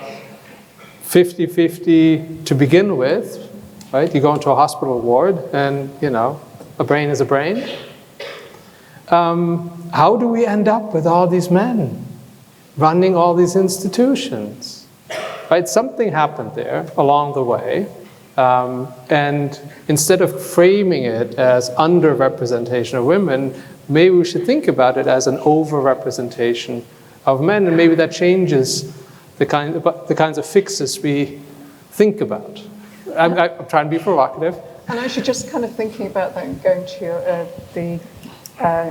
50-50 to begin with, right? You go into a hospital ward and, a brain is a brain. How do we end up with all these men running all these institutions? Right? Something happened there along the way. And instead of framing it as underrepresentation of women, maybe we should think about it as an overrepresentation of men, and maybe that changes the kinds of fixes we think about. I'm trying to be provocative. And actually, just kind of thinking about that and going to the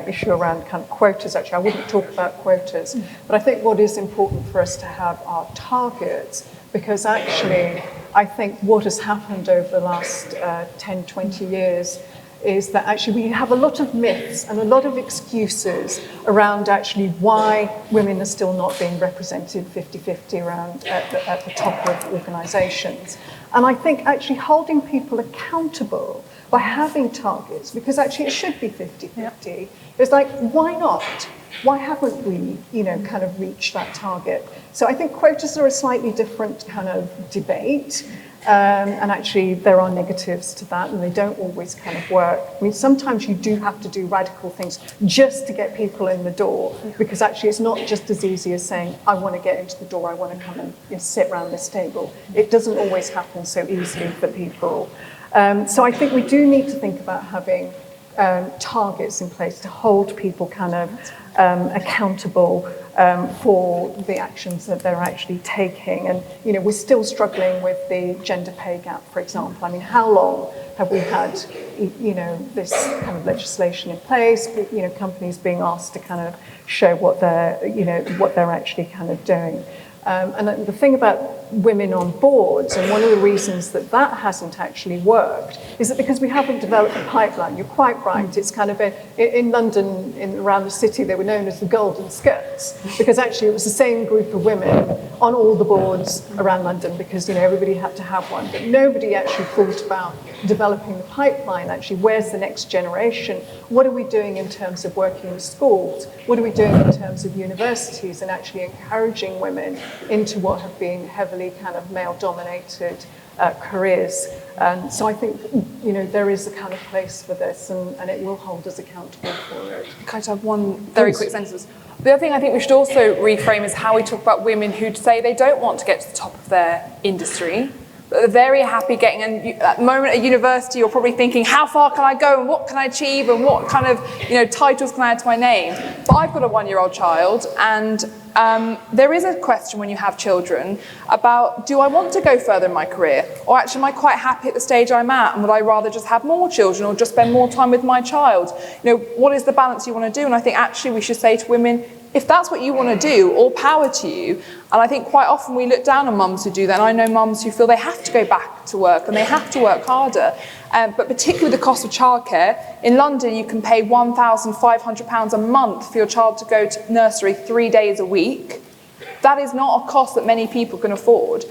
issue around kind of quotas, actually, I wouldn't talk about quotas, but I think what is important for us to have are targets, because actually, I think what has happened over the last 10, 20 years is that actually we have a lot of myths and a lot of excuses around actually why women are still not being represented 50-50 around at the top of organisations. And I think actually holding people accountable by having targets, because actually it should be 50-50. It's like, why not? Why haven't we, kind of reached that target? So I think quotas are a slightly different kind of debate. And actually, there are negatives to that, and they don't always kind of work. I mean, sometimes you do have to do radical things just to get people in the door, because actually it's not just as easy as saying, I want to get into the door, I want to come and sit around this table. It doesn't always happen so easily for people. So I think we do need to think about having targets in place to hold people kind of accountable for the actions that they're actually taking. And, we're still struggling with the gender pay gap, for example. I mean, how long have we had, this kind of legislation in place, companies being asked to kind of show what they're actually kind of doing. And the thing about women on boards, and one of the reasons that hasn't actually worked, is that because we haven't developed a pipeline. You're quite right. It's kind of in London, around the city, they were known as the Golden Skirts, because actually it was the same group of women on all the boards around London, because everybody had to have one. But nobody actually thought about developing the pipeline. Actually, where's the next generation? What are we doing in terms of working in schools? What are we doing in terms of universities, and actually encouraging women into what have been heavily kind of male-dominated careers? So I think, there is a kind of place for this, and it will hold us accountable for it. Can I just have one very quick sentence? The other thing I think we should also reframe is how we talk about women who say they don't want to get to the top of their industry. They're very happy getting in. At the moment at university, you're probably thinking, how far can I go, and what can I achieve, and what kind of titles can I add to my name? But I've got a 1-year-old child, and there is a question when you have children about, do I want to go further in my career? Or actually, am I quite happy at the stage I'm at, and would I rather just have more children or just spend more time with my child? What is the balance you want to do? And I think actually we should say to women, if that's what you want to do, all power to you. And I think quite often we look down on mums who do that. And I know mums who feel they have to go back to work and they have to work harder. But particularly with the cost of childcare, in London you can pay £1,500 a month for your child to go to nursery 3 days a week. That is not a cost that many people can afford.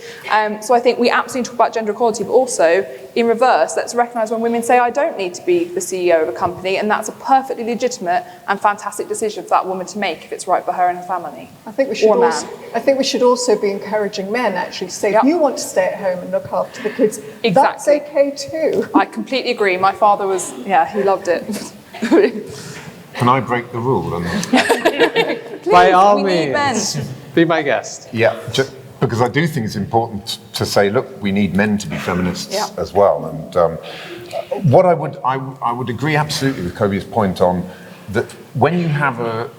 So I think we absolutely talk about gender equality, but also, in reverse, let's recognise when women say, I don't need to be the CEO of a company, and that's a perfectly legitimate and fantastic decision for that woman to make if it's right for her and her family. I think we should also be encouraging men actually to say, if you want to stay at home and look after the kids, that's okay too. I completely agree. My father was, he loved it. Can I break the rule? Please, by all we need men. means, be my guest. Yeah, just because I do think it's important to say, look, we need men to be feminists as well. And what I would agree absolutely with Kobe's point on that when you have a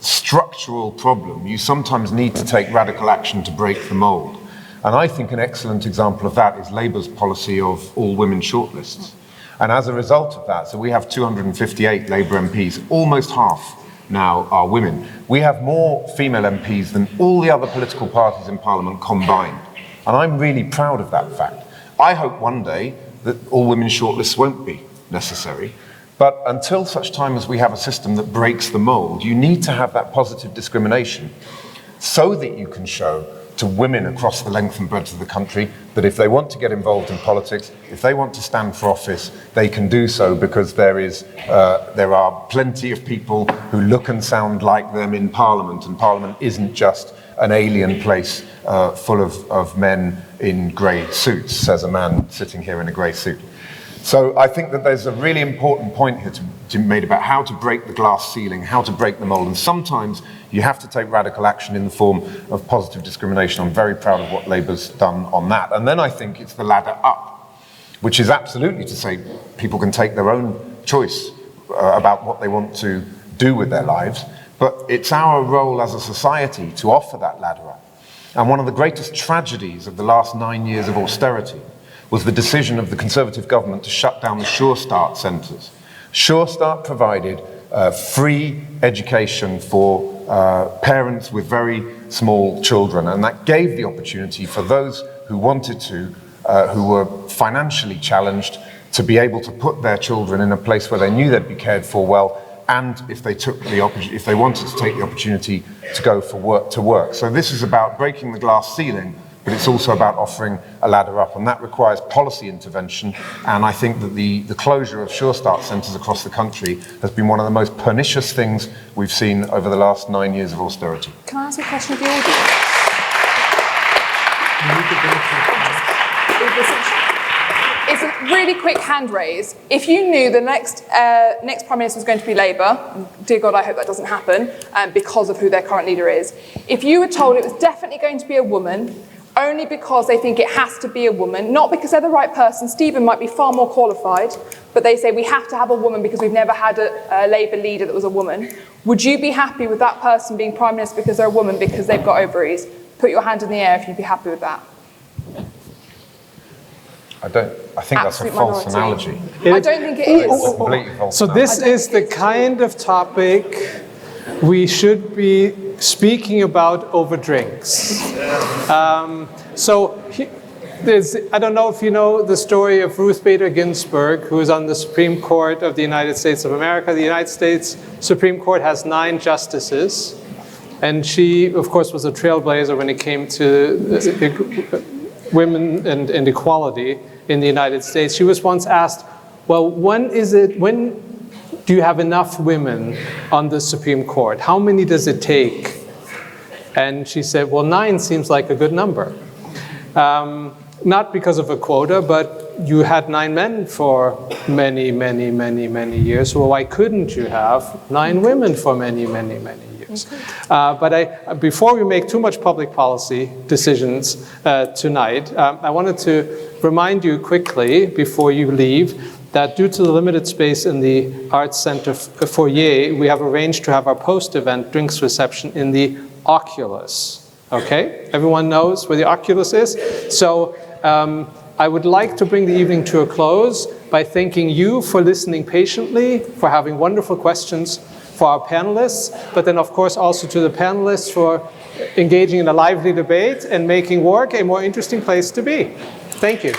structural problem, you sometimes need to take radical action to break the mold. And I think an excellent example of that is Labour's policy of all women shortlists. And as a result of that, so we have 258 Labour MPs, almost half now are women. We have more female MPs than all the other political parties in Parliament combined. And I'm really proud of that fact. I hope one day that all women shortlists won't be necessary. But until such time as we have a system that breaks the mold, you need to have that positive discrimination so that you can show to women across the length and breadth of the country that if they want to get involved in politics, if they want to stand for office, they can do so because there are plenty of people who look and sound like them in Parliament, and Parliament isn't just an alien place full of men in grey suits, says a man sitting here in a grey suit. So I think that there's a really important point here to be made about how to break the glass ceiling, how to break the mold. And sometimes you have to take radical action in the form of positive discrimination. I'm very proud of what Labour's done on that. And then I think it's the ladder up, which is absolutely to say people can take their own choice about what they want to do with their lives. But it's our role as a society to offer that ladder up. And one of the greatest tragedies of the last 9 years of austerity was the decision of the Conservative government to shut down the Sure Start centres. Sure Start provided free education for parents with very small children, and that gave the opportunity for those who wanted to, who were financially challenged, to be able to put their children in a place where they knew they'd be cared for well, and if they wanted to take the opportunity to go to work. So this is about breaking the glass ceiling, but it's also about offering a ladder up, and that requires policy intervention. And I think that the closure of Sure Start centres across the country has been one of the most pernicious things we've seen over the last 9 years of austerity. Can I ask a question of the audience? It's a really quick hand raise. If you knew the next Prime Minister was going to be Labour, and dear God, I hope that doesn't happen, because of who their current leader is, if you were told it was definitely going to be a woman, only because they think it has to be a woman, not because they're the right person, Stephen might be far more qualified, but they say we have to have a woman because we've never had a Labour leader that was a woman, would you be happy with that person being Prime Minister because they're a woman because they've got ovaries? Put your hand in the air if you'd be happy with that. I think that's a false analogy. I don't think it is. It's a completely false So this is the kind of topic we should be speaking about over drinks. I don't know if you know the story of Ruth Bader Ginsburg, who is on the Supreme Court of the United States of America. The United States Supreme Court has 9 justices, and she, of course, was a trailblazer when it came to women and equality in the United States. She was once asked, well, when do you have enough women on the Supreme Court? How many does it take? And she said, well, 9 seems like a good number. Not because of a quota, but you had 9 men for many, many, many, many years. Well, why couldn't you have 9 women for many, many, many years? But before we make too much public policy decisions tonight, I wanted to remind you quickly before you leave that due to the limited space in the Arts Center foyer, we have arranged to have our post-event drinks reception in the Oculus. Okay? Everyone knows where the Oculus is? So I would like to bring the evening to a close by thanking you for listening patiently, for having wonderful questions for our panelists, but then of course also to the panelists for engaging in a lively debate and making Warwick a more interesting place to be. Thank you.